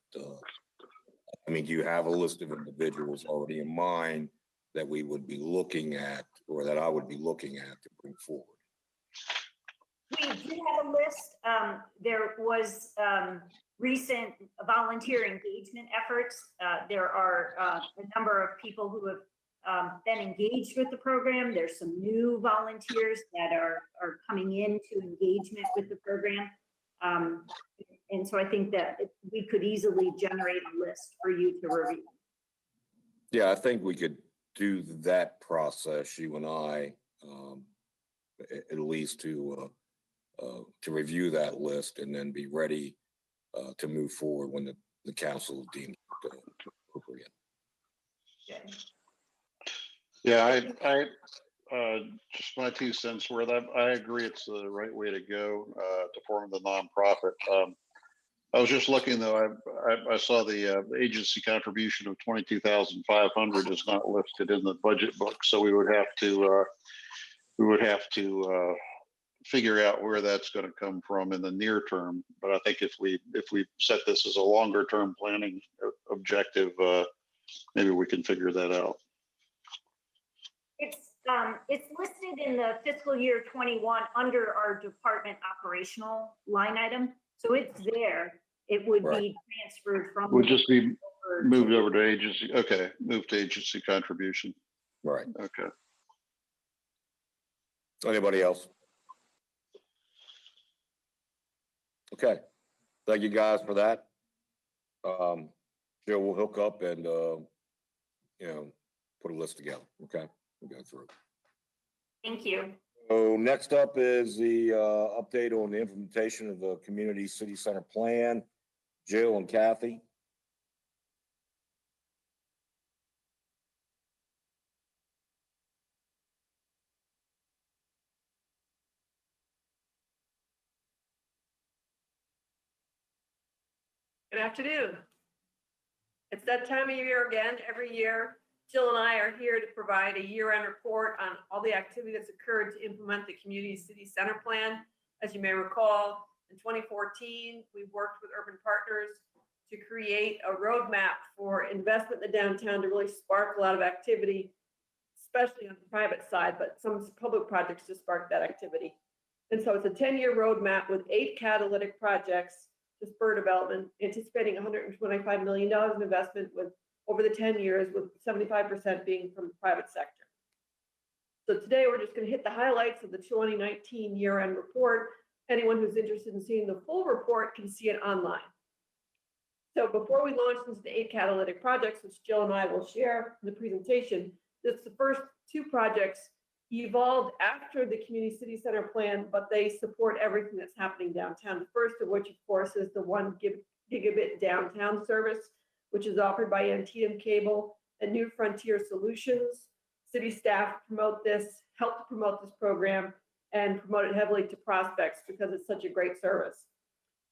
Do you have a list of individuals already in mind that we would be looking at, or that I would be looking at to bring forward? We do have a list. There was recent volunteer engagement efforts. There are a number of people who have been engaged with the program. There's some new volunteers that are coming into engagement with the program. And so I think that we could easily generate a list for you to review. Yeah, I think we could do that process, you and I, at least to review that list and then be ready to move forward when the council deems appropriate. Yeah, I just my 2 cents worth. I agree it's the right way to go to form the nonprofit. I was just looking though. I saw the agency contribution of $22,500 is not listed in the budget book, so we would have to figure out where that's going to come from in the near term. But I think if we set this as a longer term planning objective, maybe we can figure that out. It's listed in the fiscal year 21 under our department operational line item. So it's there. It would be transferred from. Would just be moved over to agency. Okay, moved to agency contribution. Right. Okay. Anybody else? Okay. Thank you guys for that. Jill, we'll hook up and put a list together. Okay, we'll go through. Thank you. So next up is the update on the implementation of the community city center plan. Jill and Kathy. Good afternoon. It's that time of year again. Every year, Jill and I are here to provide a year-end report on all the activity that's occurred to implement the Community City Center Plan. As you may recall, in 2014, we worked with urban partners to create a roadmap for investment in the downtown to really spark a lot of activity, especially on the private side, but some public projects to spark that activity. And so it's a 10-year roadmap with 8 catalytic projects to spur development, anticipating $125 million in investment with over the 10 years, with 75% being from the private sector. So today we're just going to hit the highlights of the 2019 year-end report. Anyone who's interested in seeing the full report can see it online. So before we launch into the 8 catalytic projects, which Jill and I will share in the presentation, the first 2 projects evolved after the community city center plan, but they support everything that's happening downtown. The first of which, of course, is the 1 gigabit downtown service, which is offered by Antietam Cable and New Frontier Solutions. City staff helped promote this program and promote it heavily to prospects because it's such a great service.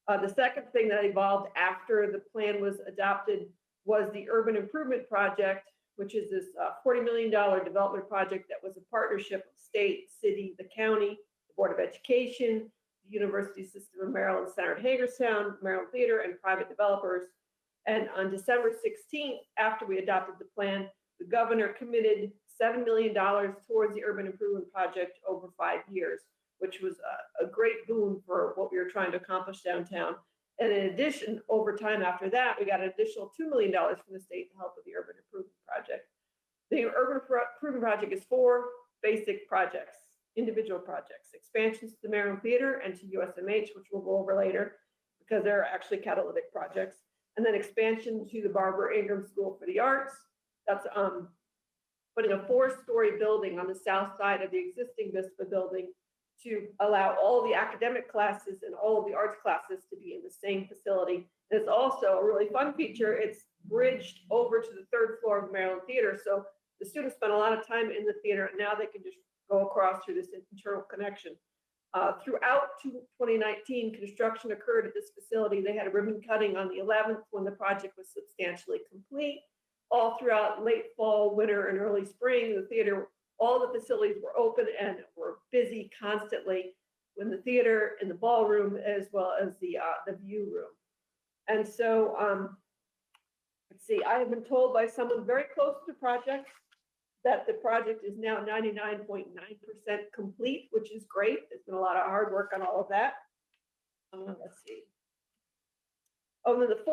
The second thing that evolved after the plan was adopted was the Urban Improvement Project, which is this $40 million development project that was a partnership of state, city, the county, the Board of Education, the University System of Maryland Center at Hagerstown, Maryland Theater, and private developers. And on December 16th, after we adopted the plan, the governor committed $7 million towards the Urban Improvement Project over 5 years, which was a great boon for what we were trying to accomplish downtown. And in addition, over time after that, we got an additional $2 million from the state to help with the Urban Improvement Project. The Urban Improvement Project is 4 basic projects, individual projects: expansions to the Maryland Theater and to USMH, which we'll go over later because they're actually catalytic projects, and then expansion to the Barbara Ingram School for the Arts. That's putting a 4-story building on the south side of the existing VISPA building to allow all the academic classes and all of the arts classes to be in the same facility. And it's also a really fun feature. It's bridged over to the 3rd floor of the Maryland Theater. So the students spend a lot of time in the theater, and now they can just go across through this internal connection. Throughout 2019, construction occurred at this facility. They had a ribbon cutting on the 11th when the project was substantially complete. All throughout late fall, winter, and early spring, the theater, all the facilities were open and were busy constantly in the theater, in the ballroom, as well as the view room. And so, let's see, I have been told by someone very close to the project that the project is now 99.9% complete, which is great. There's been a lot of hard work on all of that. Let's see. Oh, then the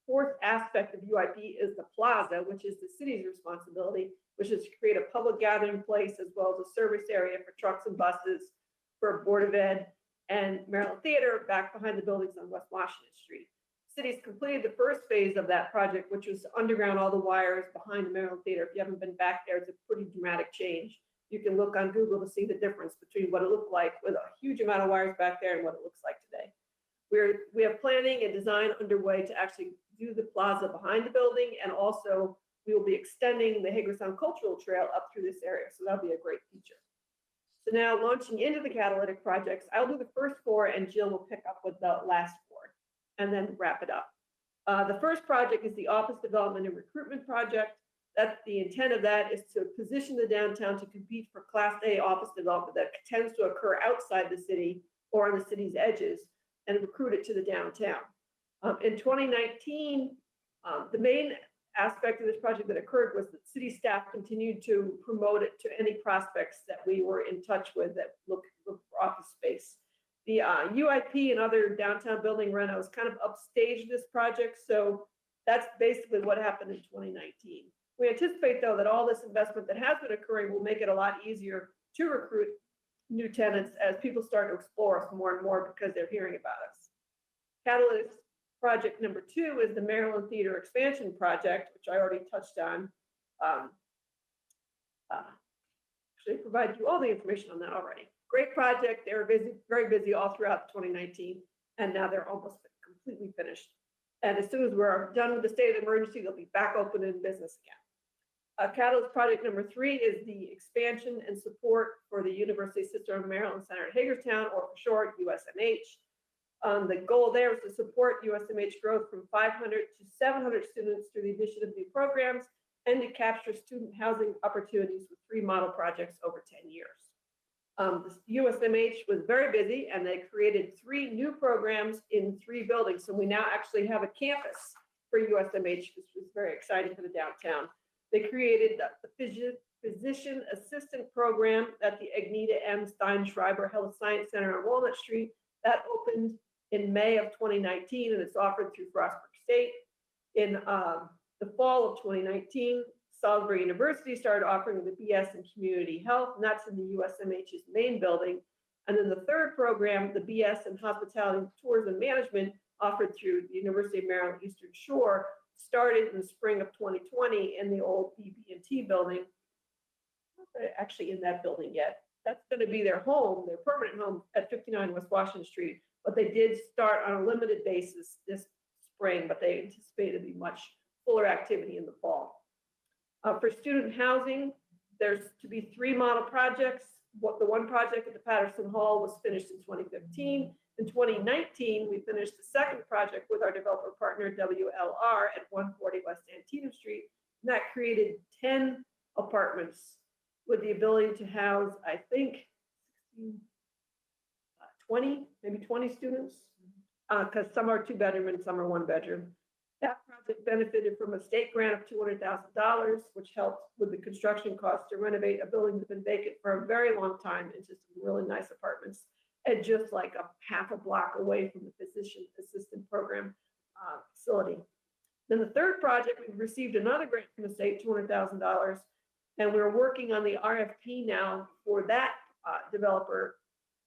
fourth aspect of UIP is the Plaza, which is the city's responsibility, which is to create a public gathering place as well as a service area for trucks and buses for Board of Ed and Maryland Theater back behind the buildings on West Washington Street. City's completed the first phase of that project, which was to underground all the wires behind the Maryland Theater. If you haven't been back there, it's a pretty dramatic change. You can look on Google to see the difference between what it looked like with a huge amount of wires back there and what it looks like today. We have planning and design underway to actually do the plaza behind the building, and also we will be extending the Hagerstown Cultural Trail up through this area, so that'll be a great feature. So now launching into the catalytic projects, I'll do the first 4 and Jill will pick up with the last 4 and then wrap it up. The first project is the Office Development and Recruitment Project. That's the intent of that is to position the downtown to compete for Class A office development that tends to occur outside the city or on the city's edges, and recruit it to the downtown. In 2019, the main aspect of this project that occurred was that city staff continued to promote it to any prospects that we were in touch with that look for office space. The UIP and other downtown building renos kind of upstaged this project, so that's basically what happened in 2019. We anticipate, though, that all this investment that has been occurring will make it a lot easier to recruit new tenants as people start to explore us more and more because they're hearing about us. Catalyst project number 2 is the Maryland Theater Expansion Project, which I already touched on. Actually provided you all the information on that already. Great project. They were busy, very busy all throughout 2019, and now they're almost completely finished. And as soon as we're done with the state of emergency, they'll be back open in business again. Catalyst project number 3 is the expansion and support for the University System of Maryland Center at Hagerstown, or for short, USMH. The goal there is to support USMH growth from 500 to 700 students through the addition of new programs and to capture student housing opportunities with 3 model projects over 10 years. The USMH was very busy, and they created 3 new programs in 3 buildings. So we now actually have a campus for USMH, which was very exciting for the downtown. They created the Physician Assistant Program at the Agneta M. Steinschreiber Health Science Center on Walnut Street. That opened in May of 2019, and it's offered through Frostburg State. In the fall of 2019, Salisbury University started offering the BS in Community Health, and that's in the USMH's main building. And then the third program, the BS in Hospitality, Tourism Management, offered through the University of Maryland Eastern Shore, started in the spring of 2020 in the old BB&T building. Not actually in that building yet. That's going to be their home, their permanent home at 59 West Washington Street. But they did start on a limited basis this spring, but they anticipate to be much fuller activity in the fall. For student housing, there's to be 3 model projects. The one project at the Patterson Hall was finished in 2015. In 2019, we finished the second project with our developer partner, WLR, at 140 West Antietam Street. And that created 10 apartments with the ability to house, I think, 20, maybe 20 students, because some are 2-bedroom and some are 1-bedroom. That project benefited from a state grant of $200,000, which helped with the construction costs to renovate a building that's been vacant for a very long time into some really nice apartments, and just like a half a block away from the physician assistant program facility. Then the third project, we received another grant from the state, $200,000, and we're working on the RFP now for that developer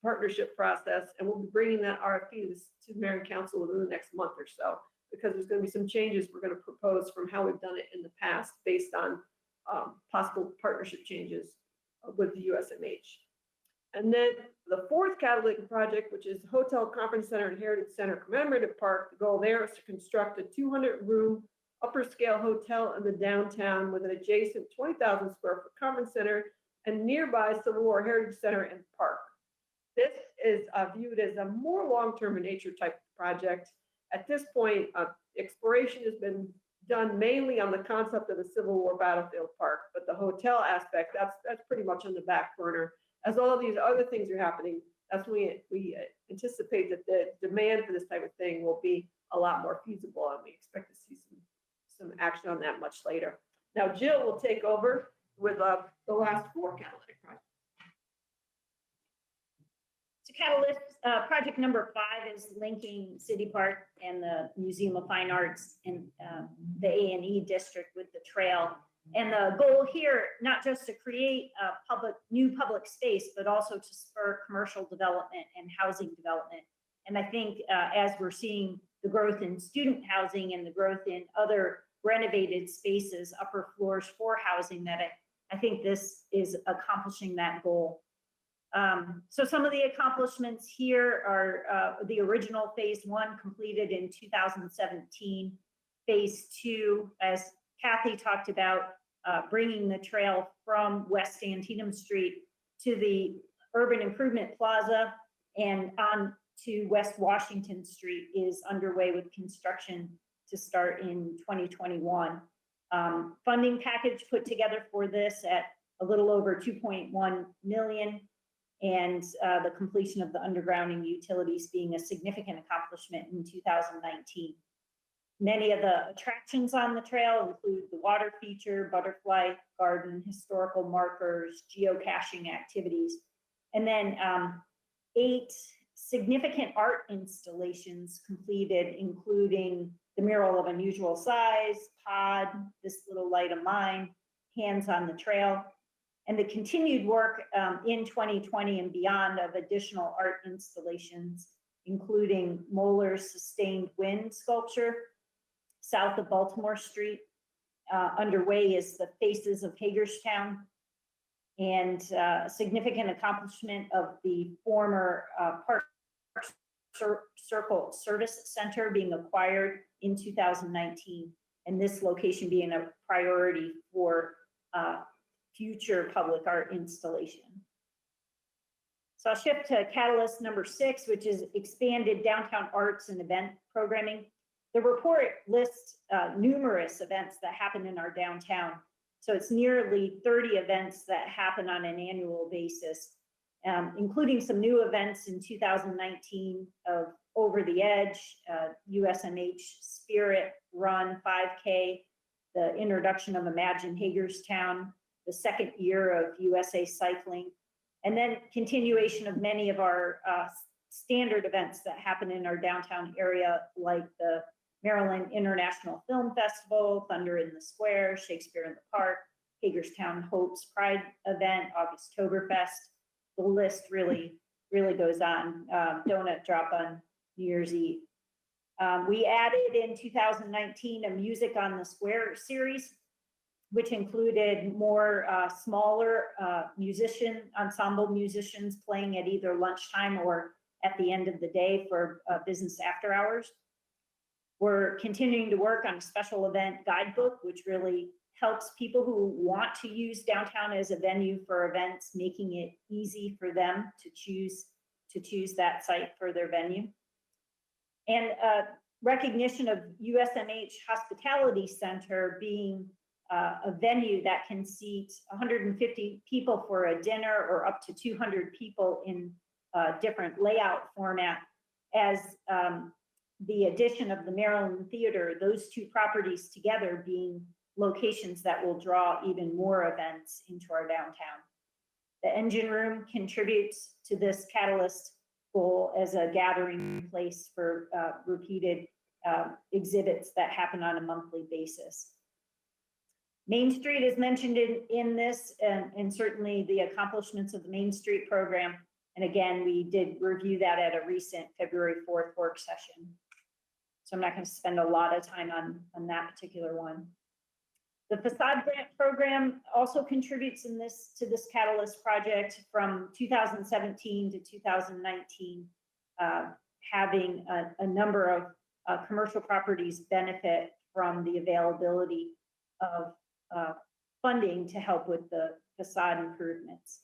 partnership process, and we'll be bringing that RFP to the Mayor and Council within the next month or so, because there's going to be some changes we're going to propose from how we've done it in the past based on possible partnership changes with the USMH. And then the fourth catalytic project, which is Hotel Conference Center and Heritage Center Commemorative Park, the goal there is to construct a 200-room upper scale hotel in the downtown with an adjacent 20,000 square foot conference center and nearby Civil War Heritage Center and Park. This is viewed as a more long-term in nature type project. At this point, exploration has been done mainly on the concept of the Civil War Battlefield Park, but the hotel aspect, that's pretty much on the back burner. As all of these other things are happening, that's when we anticipate that the demand for this type of thing will be a lot more feasible, and we expect to see some action on that much later. Now, Jill will take over with the last 4 catalytic projects. So Catalyst, project number 5 is linking City Park and the Museum of Fine Arts and the A&E district with the trail. And the goal here, not just to create a new public space, but also to spur commercial development and housing development. And I think as we're seeing the growth in student housing and the growth in other renovated spaces, upper floors for housing, that I think this is accomplishing that goal. So some of the accomplishments here are the original phase 1 completed in 2017. Phase 2, as Kathy talked about, bringing the trail from West Antietam Street to the Urban Improvement Plaza and on to West Washington Street, is underway with construction to start in 2021. Funding package put together for this at a little over $2.1 million. And the completion of the undergrounding utilities being a significant accomplishment in 2019. Many of the attractions on the trail include the water feature, butterfly garden, historical markers, geocaching activities, and then 8 significant art installations completed, including the mural of unusual size, pod, This Little Light of Mine, Hands on the Trail, and the continued work in 2020 and beyond of additional art installations, including Moeller's Sustained Wind sculpture, south of Baltimore Street. Underway is the Faces of Hagerstown, and significant accomplishment of the former Park Circle Service Center being acquired in 2019, and this location being a priority for future public art installation. So I'll shift to catalyst number 6, which is expanded downtown arts and event programming. The report lists numerous events that happen in our downtown. So it's nearly 30 events that happen on an annual basis, including some new events in 2019 of Over the Edge, USMH Spirit Run 5K, the introduction of Imagine Hagerstown, the second year of USA Cycling, and then continuation of many of our standard events that happen in our downtown area, like the Maryland International Film Festival, Thunder in the Square, Shakespeare in the Park, Hagerstown Hopes Pride event, August-toberfest. The list really goes on. Donut drop on New Year's Eve. We added in 2019 a Music on the Square series, which included more smaller ensemble musicians playing at either lunchtime or at the end of the day for business after hours. We're continuing to work on a special event guidebook, which really helps people who want to use downtown as a venue for events, making it easy for them to choose that site for their venue. And recognition of USMH Hospitality Center being a venue that can seat 150 people for a dinner or up to 200 people in different layout format. As the addition of the Maryland Theater, those two properties together being locations that will draw even more events into our downtown. The engine room contributes to this Catalyst goal as a gathering place for repeated exhibits that happen on a monthly basis. Main Street is mentioned in this, and certainly the accomplishments of the Main Street program. And again, we did review that at a recent February 4th work session. So I'm not going to spend a lot of time on that particular one. The facade grant program also contributes to this Catalyst project from 2017 to 2019, having a number of commercial properties benefit from the availability of funding to help with the facade improvements.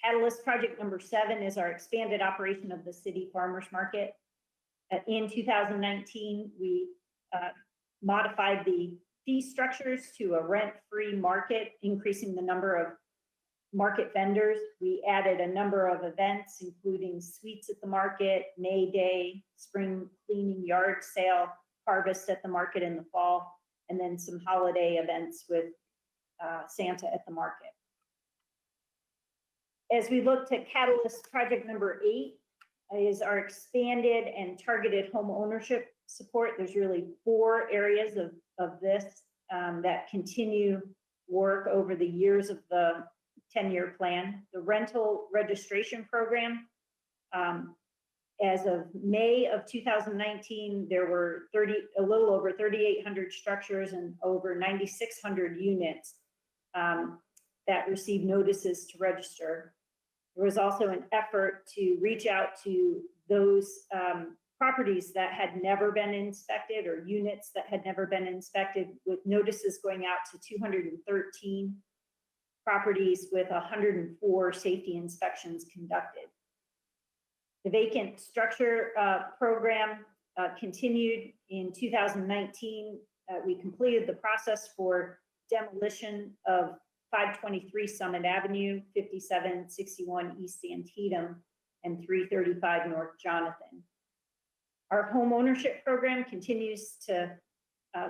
Catalyst project number 7 is our expanded operation of the city farmers market. In 2019, we modified the fee structures to a rent-free market, increasing the number of market vendors. We added a number of events, including sweets at the market, May Day, spring cleaning yard sale, harvest at the market in the fall, and then some holiday events with Santa at the market. As we look to Catalyst project number 8, is our expanded and targeted home ownership support. There's really 4 areas of this that continue work over the years of the 10-year plan. The rental registration program, as of May of 2019, there were a little over 3,800 structures and over 9,600 units that received notices to register. There was also an effort to reach out to those properties that had never been inspected or units that had never been inspected, with notices going out to 213 properties with 104 safety inspections conducted. The vacant structure program continued in 2019. We completed the process for demolition of 523 Summit Avenue, 5761 East Antietam, and 335 North Jonathan. Our home ownership program continues to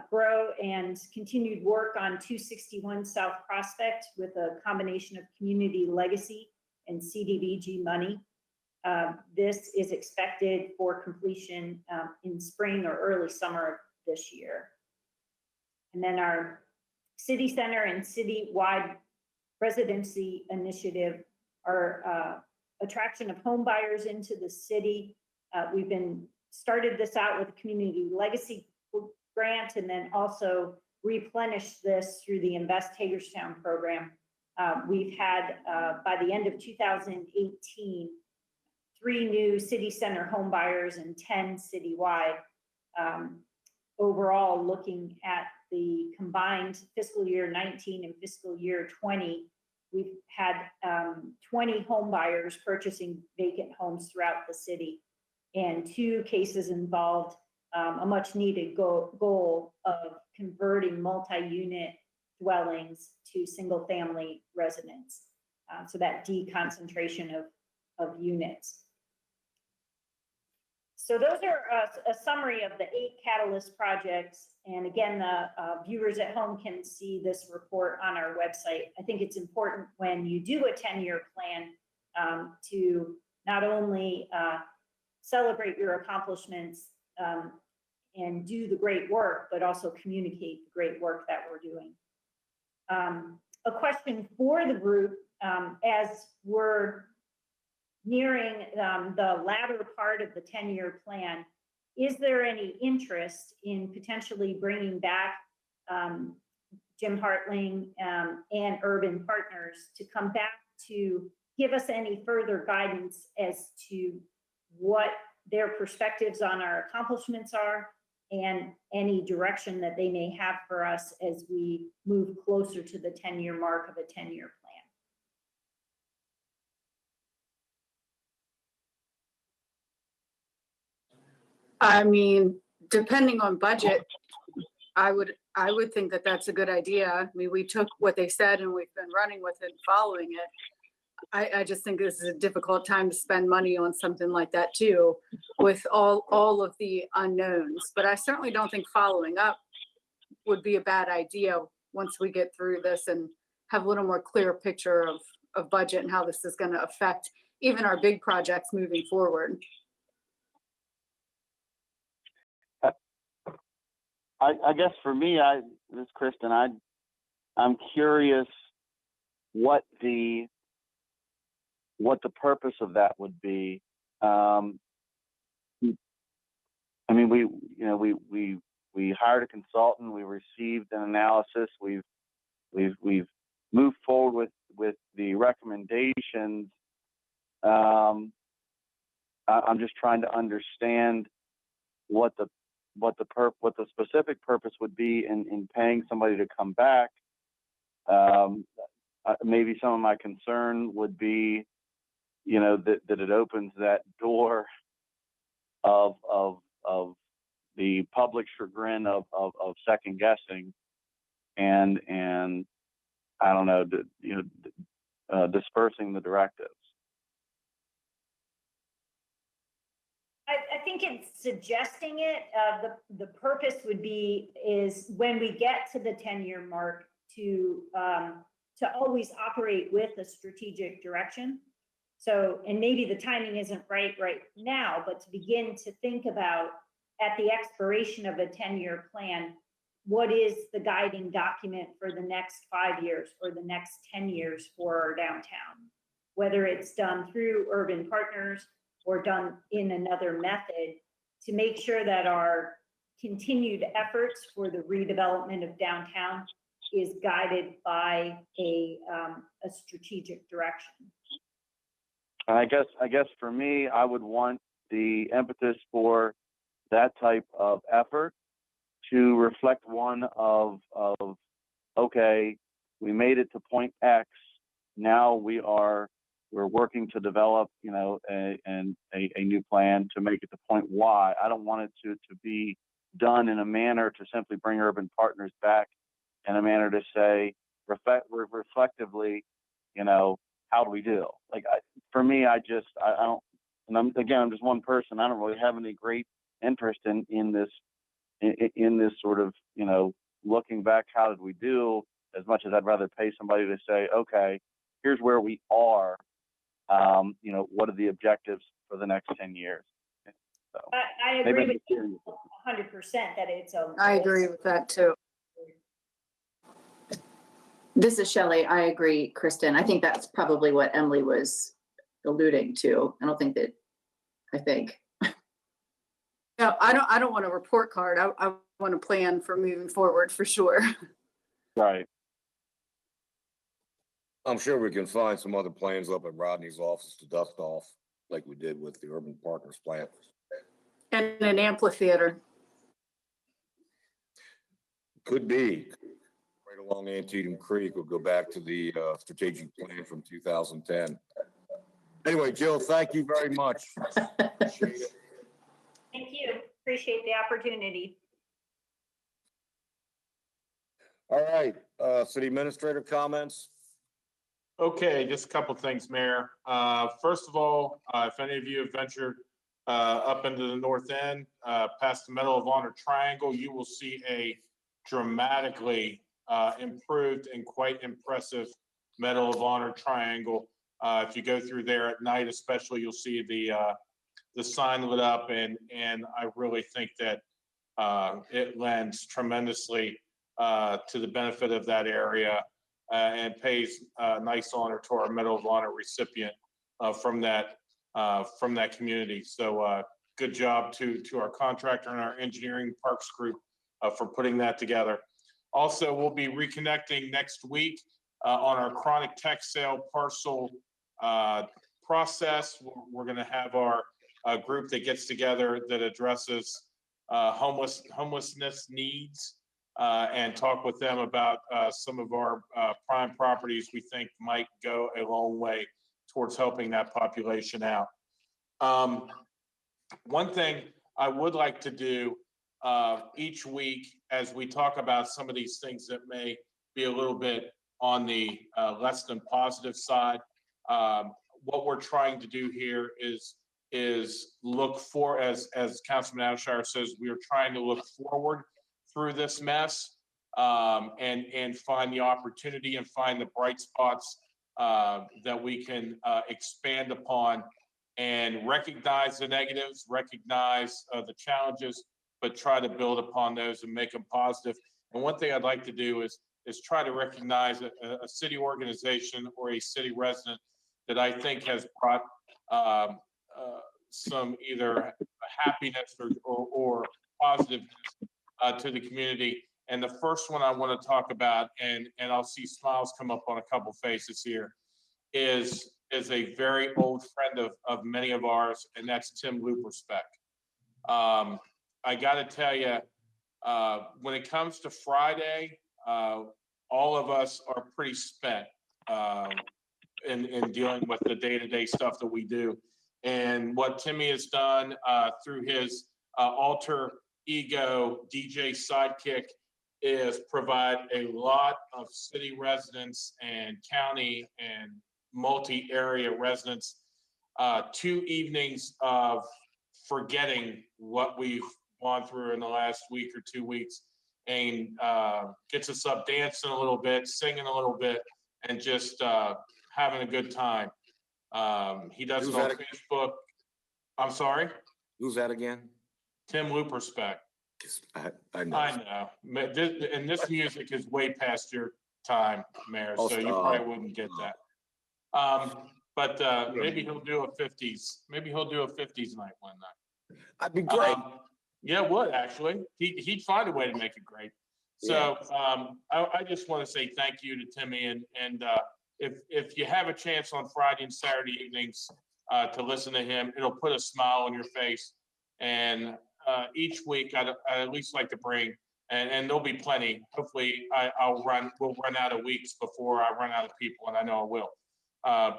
grow, and continued work on 261 South Prospect with a combination of community legacy and CDBG money. This is expected for completion in spring or early summer of this year. And then our city center and citywide residency initiative, our attraction of home buyers into the city. We've started this out with a community legacy grant, and then also replenished this through the Invest Hagerstown program. We've had, by the end of 2018, 3 new city center home buyers and 10 citywide. Overall, looking at the combined fiscal year 19 and fiscal year 20, we've had 20 home buyers purchasing vacant homes throughout the city, and 2 cases involved a much needed goal of converting multi-unit dwellings to single family residents. So that deconcentration of units. So those are a summary of the 8 Catalyst projects. And again, the viewers at home can see this report on our website. I think it's important when you do a 10-year plan to not only celebrate your accomplishments and do the great work, but also communicate the great work that we're doing. A question for the group, as we're nearing the latter part of the 10-year plan, is there any interest in potentially bringing back Jim Hartling and Urban Partners to come back to give us any further guidance as to what their perspectives on our accomplishments are and any direction that they may have for us as we move closer to the 10-year mark of a 10-year plan? I mean, depending on budget, I would think that that's a good idea. I mean, we took what they said and we've been running with it and following it. I just think this is a difficult time to spend money on something like that too, with all of the unknowns. But I certainly don't think following up would be a bad idea once we get through this and have a little more clear picture of budget and how this is going to affect even our big projects moving forward. I guess for me, this is Kristen, I'm curious what the purpose of that would be. I mean, we hired a consultant, we received an analysis, we've moved forward with the recommendations. I'm just trying to understand what the specific purpose would be in paying somebody to come back. Maybe some of my concern would be, that it opens that door of the public chagrin of second guessing and I don't know, dispersing the directives. I think it's suggesting it. The purpose would be is when we get to the 10-year mark to always operate with a strategic direction. So, and maybe the timing isn't right now, but to begin to think about at the expiration of a 10-year plan, what is the guiding document for the next 5 years or the next 10 years for our downtown, whether it's done through Urban Partners or done in another method, to make sure that our continued efforts for the redevelopment of downtown is guided by a strategic direction. I guess for me, I would want the impetus for that type of effort to reflect one of okay, we made it to point X. Now we're working to develop, a new plan to make it to point Y. I don't want it to be done in a manner to simply bring Urban Partners back in a manner to say, reflectively, how do we do? For me, I don't, and I'm just one person. I don't really have any great interest in this sort of, looking back, how did we do, as much as I'd rather pay somebody to say, okay, here's where we are. What are the objectives for the next 10 years? So, I agree with you 100% that it's a. I agree with that too. This is Shelley. I agree, Kristen. I think that's probably what Emily was alluding to. I think. No, I don't want a report card. I want a plan for moving forward for sure. Right. I'm sure we can find some other plans up at Rodney's office to dust off, like we did with the Urban Partners plan. And an amphitheater. Could be. Right along Antietam Creek, we'll go back to the strategic plan from 2010. Anyway, Jill, thank you very much. Appreciate it. Thank you. Appreciate the opportunity. All right, city administrator comments. Okay, just a couple things, Mayor. First of all, if any of you have ventured up into the north end, past the Medal of Honor Triangle, you will see a dramatically improved and quite impressive Medal of Honor Triangle If you go through there at night, especially, you'll see the sign lit up, and I really think that it lends tremendously to the benefit of that area and pays nice honor to our Medal of Honor recipient from that community. So good job to our contractor and our engineering parks group for putting that together. Also, we'll be reconnecting next week on our chronic tech sale parcel process. We're going to have our group that gets together that addresses homelessness needs and talk with them about some of our prime properties we think might go a long way towards helping that population out. One thing I would like to do each week as we talk about some of these things that may be a little bit on the less than positive side, what we're trying to do here is look for, as Councilman Abshire says, we are trying to look forward through this mess and find the opportunity and find the bright spots that we can expand upon and recognize the negatives, recognize the challenges, but try to build upon those and make them positive. And one thing I'd like to do is try to recognize a city organization or a city resident that I think has brought some either happiness or positiveness to the community. And the first one I want to talk about, and I'll see smiles come up on a couple faces here, is a very old friend of many of ours, and that's Tim Luperspeck. I got to tell you, when it comes to Friday, all of us are pretty spent in dealing with the day-to-day stuff that we do. And what Timmy has done through his alter ego DJ sidekick is provide a lot of city residents and county and multi-area residents 2 evenings of forgetting what we've gone through in the last week or 2 weeks, and gets us up dancing a little bit, singing a little bit, and just having a good time. He does it on Facebook. I'm sorry? Who's that again? Tim Luperspeck. I know. I know. And this music is way past your time, Mayor, so you probably wouldn't get that. But maybe he'll do a 50s. Maybe he'll do a 50s night one night. That'd be great. Yeah, it would actually. He'd find a way to make it great. So I just want to say thank you to Timmy, and if you have a chance on Friday and Saturday evenings to listen to him, it'll put a smile on your face. And each week I'd at least like to bring, and there'll be plenty. Hopefully we'll run out of weeks before I run out of people, and I know I will.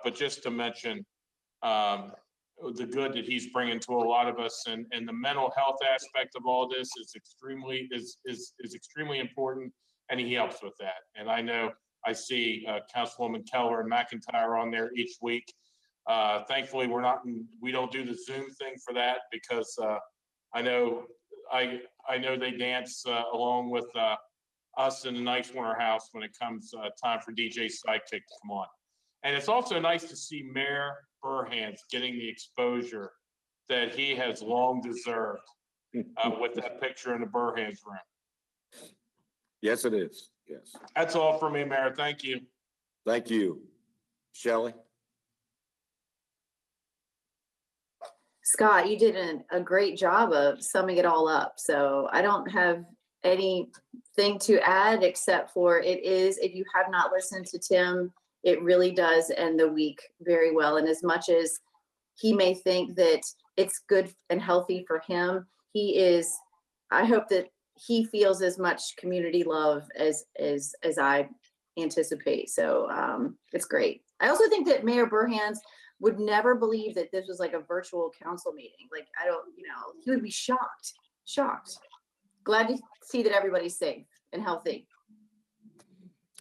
But just to mention the good that he's bringing to a lot of us, and the mental health aspect of all this is extremely important, and he helps with that. And I know I see Councilwoman Keller and McIntyre on there each week. Thankfully, we don't do the Zoom thing for that, because I know they dance along with us in the Nice Winter House when it comes time for DJ Sidekick to come on. And it's also nice to see Mayor Burhans getting the exposure that he has long deserved with that picture in the Burhans room. Yes, it is. Yes. That's all for me, Mayor. Thank you. Thank you. Shelley? Scott, you did a great job of summing it all up. So I don't have anything to add except for if you have not listened to Tim, it really does end the week very well. And as much as he may think that it's good and healthy for him, I hope that he feels as much community love as I anticipate. So it's great. I also think that Mayor Burhans would never believe that this was like a virtual council meeting. Like, he would be shocked. Glad to see that everybody's safe and healthy.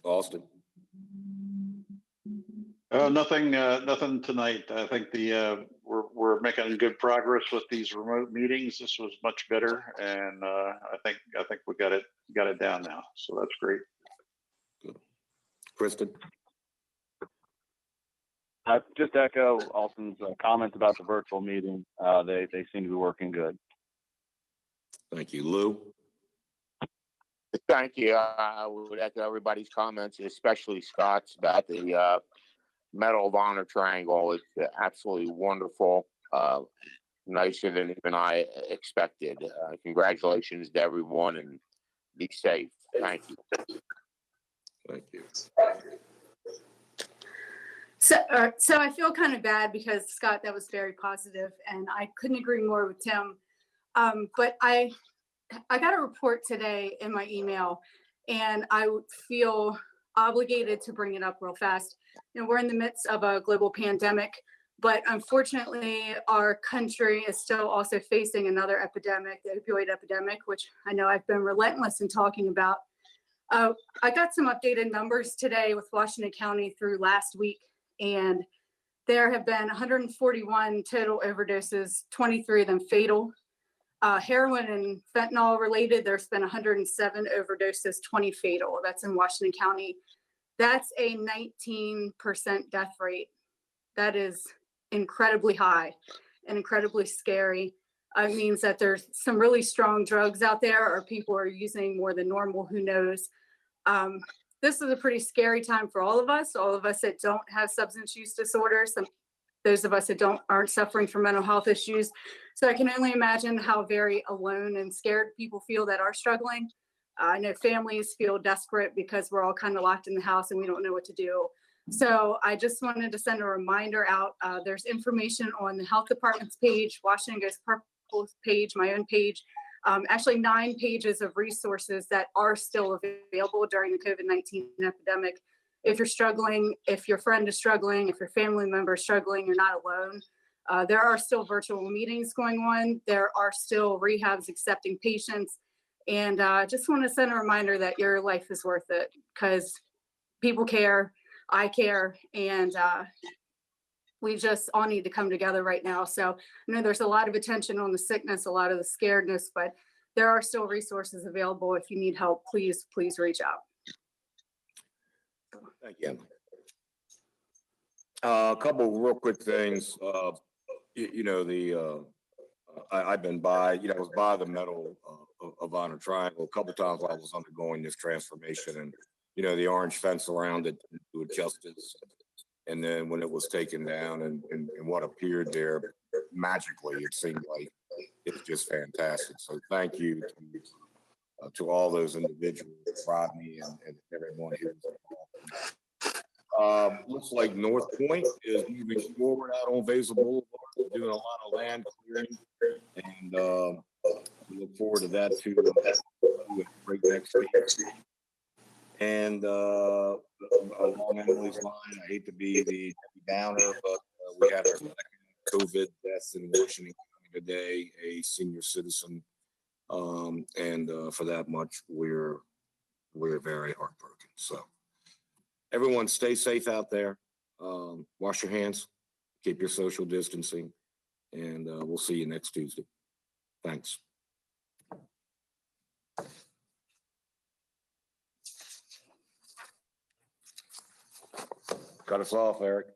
Austin? Nothing tonight. I think we're making good progress with these remote meetings. This was much better, and I think we got it down now. So that's great. Good. Kristen? Just echo Alston's comments about the virtual meeting. They seem to be working good. Thank you. Lou? Thank you. I would echo everybody's comments, especially Scott's about the Medal of Honor triangle. It's absolutely wonderful. Nicer than even I expected. Congratulations to everyone and be safe. Thank you. Thank you. So I feel kind of bad because Scott, that was very positive, and I couldn't agree more with Tim. But I got a report today in my email, and I feel obligated to bring it up real fast. You know, we're in the midst of a global pandemic, but unfortunately, our country is still also facing another epidemic, the opioid epidemic, which I know I've been relentless in talking about. I got some updated numbers today with Washington County through last week, and there have been 141 total overdoses, 23 of them fatal. Heroin and fentanyl related, there's been 107 overdoses, 20 fatal. That's in Washington County. That's a 19% death rate. That is incredibly high and incredibly scary. It means that there's some really strong drugs out there, or people are using more than normal, who knows. This is a pretty scary time for all of us that don't have substance use disorders, those of us that aren't suffering from mental health issues. So I can only imagine how very alone and scared people feel that are struggling. I know families feel desperate because we're all kind of locked in the house and we don't know what to do. So I just wanted to send a reminder out. There's information on the health department's page, Washington Goes Purple page, my own page. Actually 9 pages of resources that are still available during the COVID-19 epidemic. If you're struggling, if your friend is struggling, if your family member is struggling, you're not alone. There are still virtual meetings going on. There are still rehabs accepting patients. And I just want to send a reminder that your life is worth it, because people care, I care, and we just all need to come together right now. So I know there's a lot of attention on the sickness, a lot of the scaredness, but there are still resources available. If you need help, please reach out. Thank you. A couple of real quick things. I've been by, I was by the Medal of Honor Triangle a couple times while I was undergoing this transformation, and the orange fence around it didn't do it justice. And then when it was taken down and what appeared there magically, it seemed like it's just fantastic. So thank you to all those individuals, Rodney and everyone who was involved. Looks like North Point is moving forward out on Vasel Boulevard, doing a lot of land clearing, and we look forward to that too. Right next week. And along Emily's line, I hate to be the downer, but we had our second COVID death in Washington County today, a senior citizen, and for that much, we're very heartbroken. So everyone, stay safe out there. Wash your hands, keep your social distancing, and we'll see you next Tuesday. Thanks. Cut us off, Eric.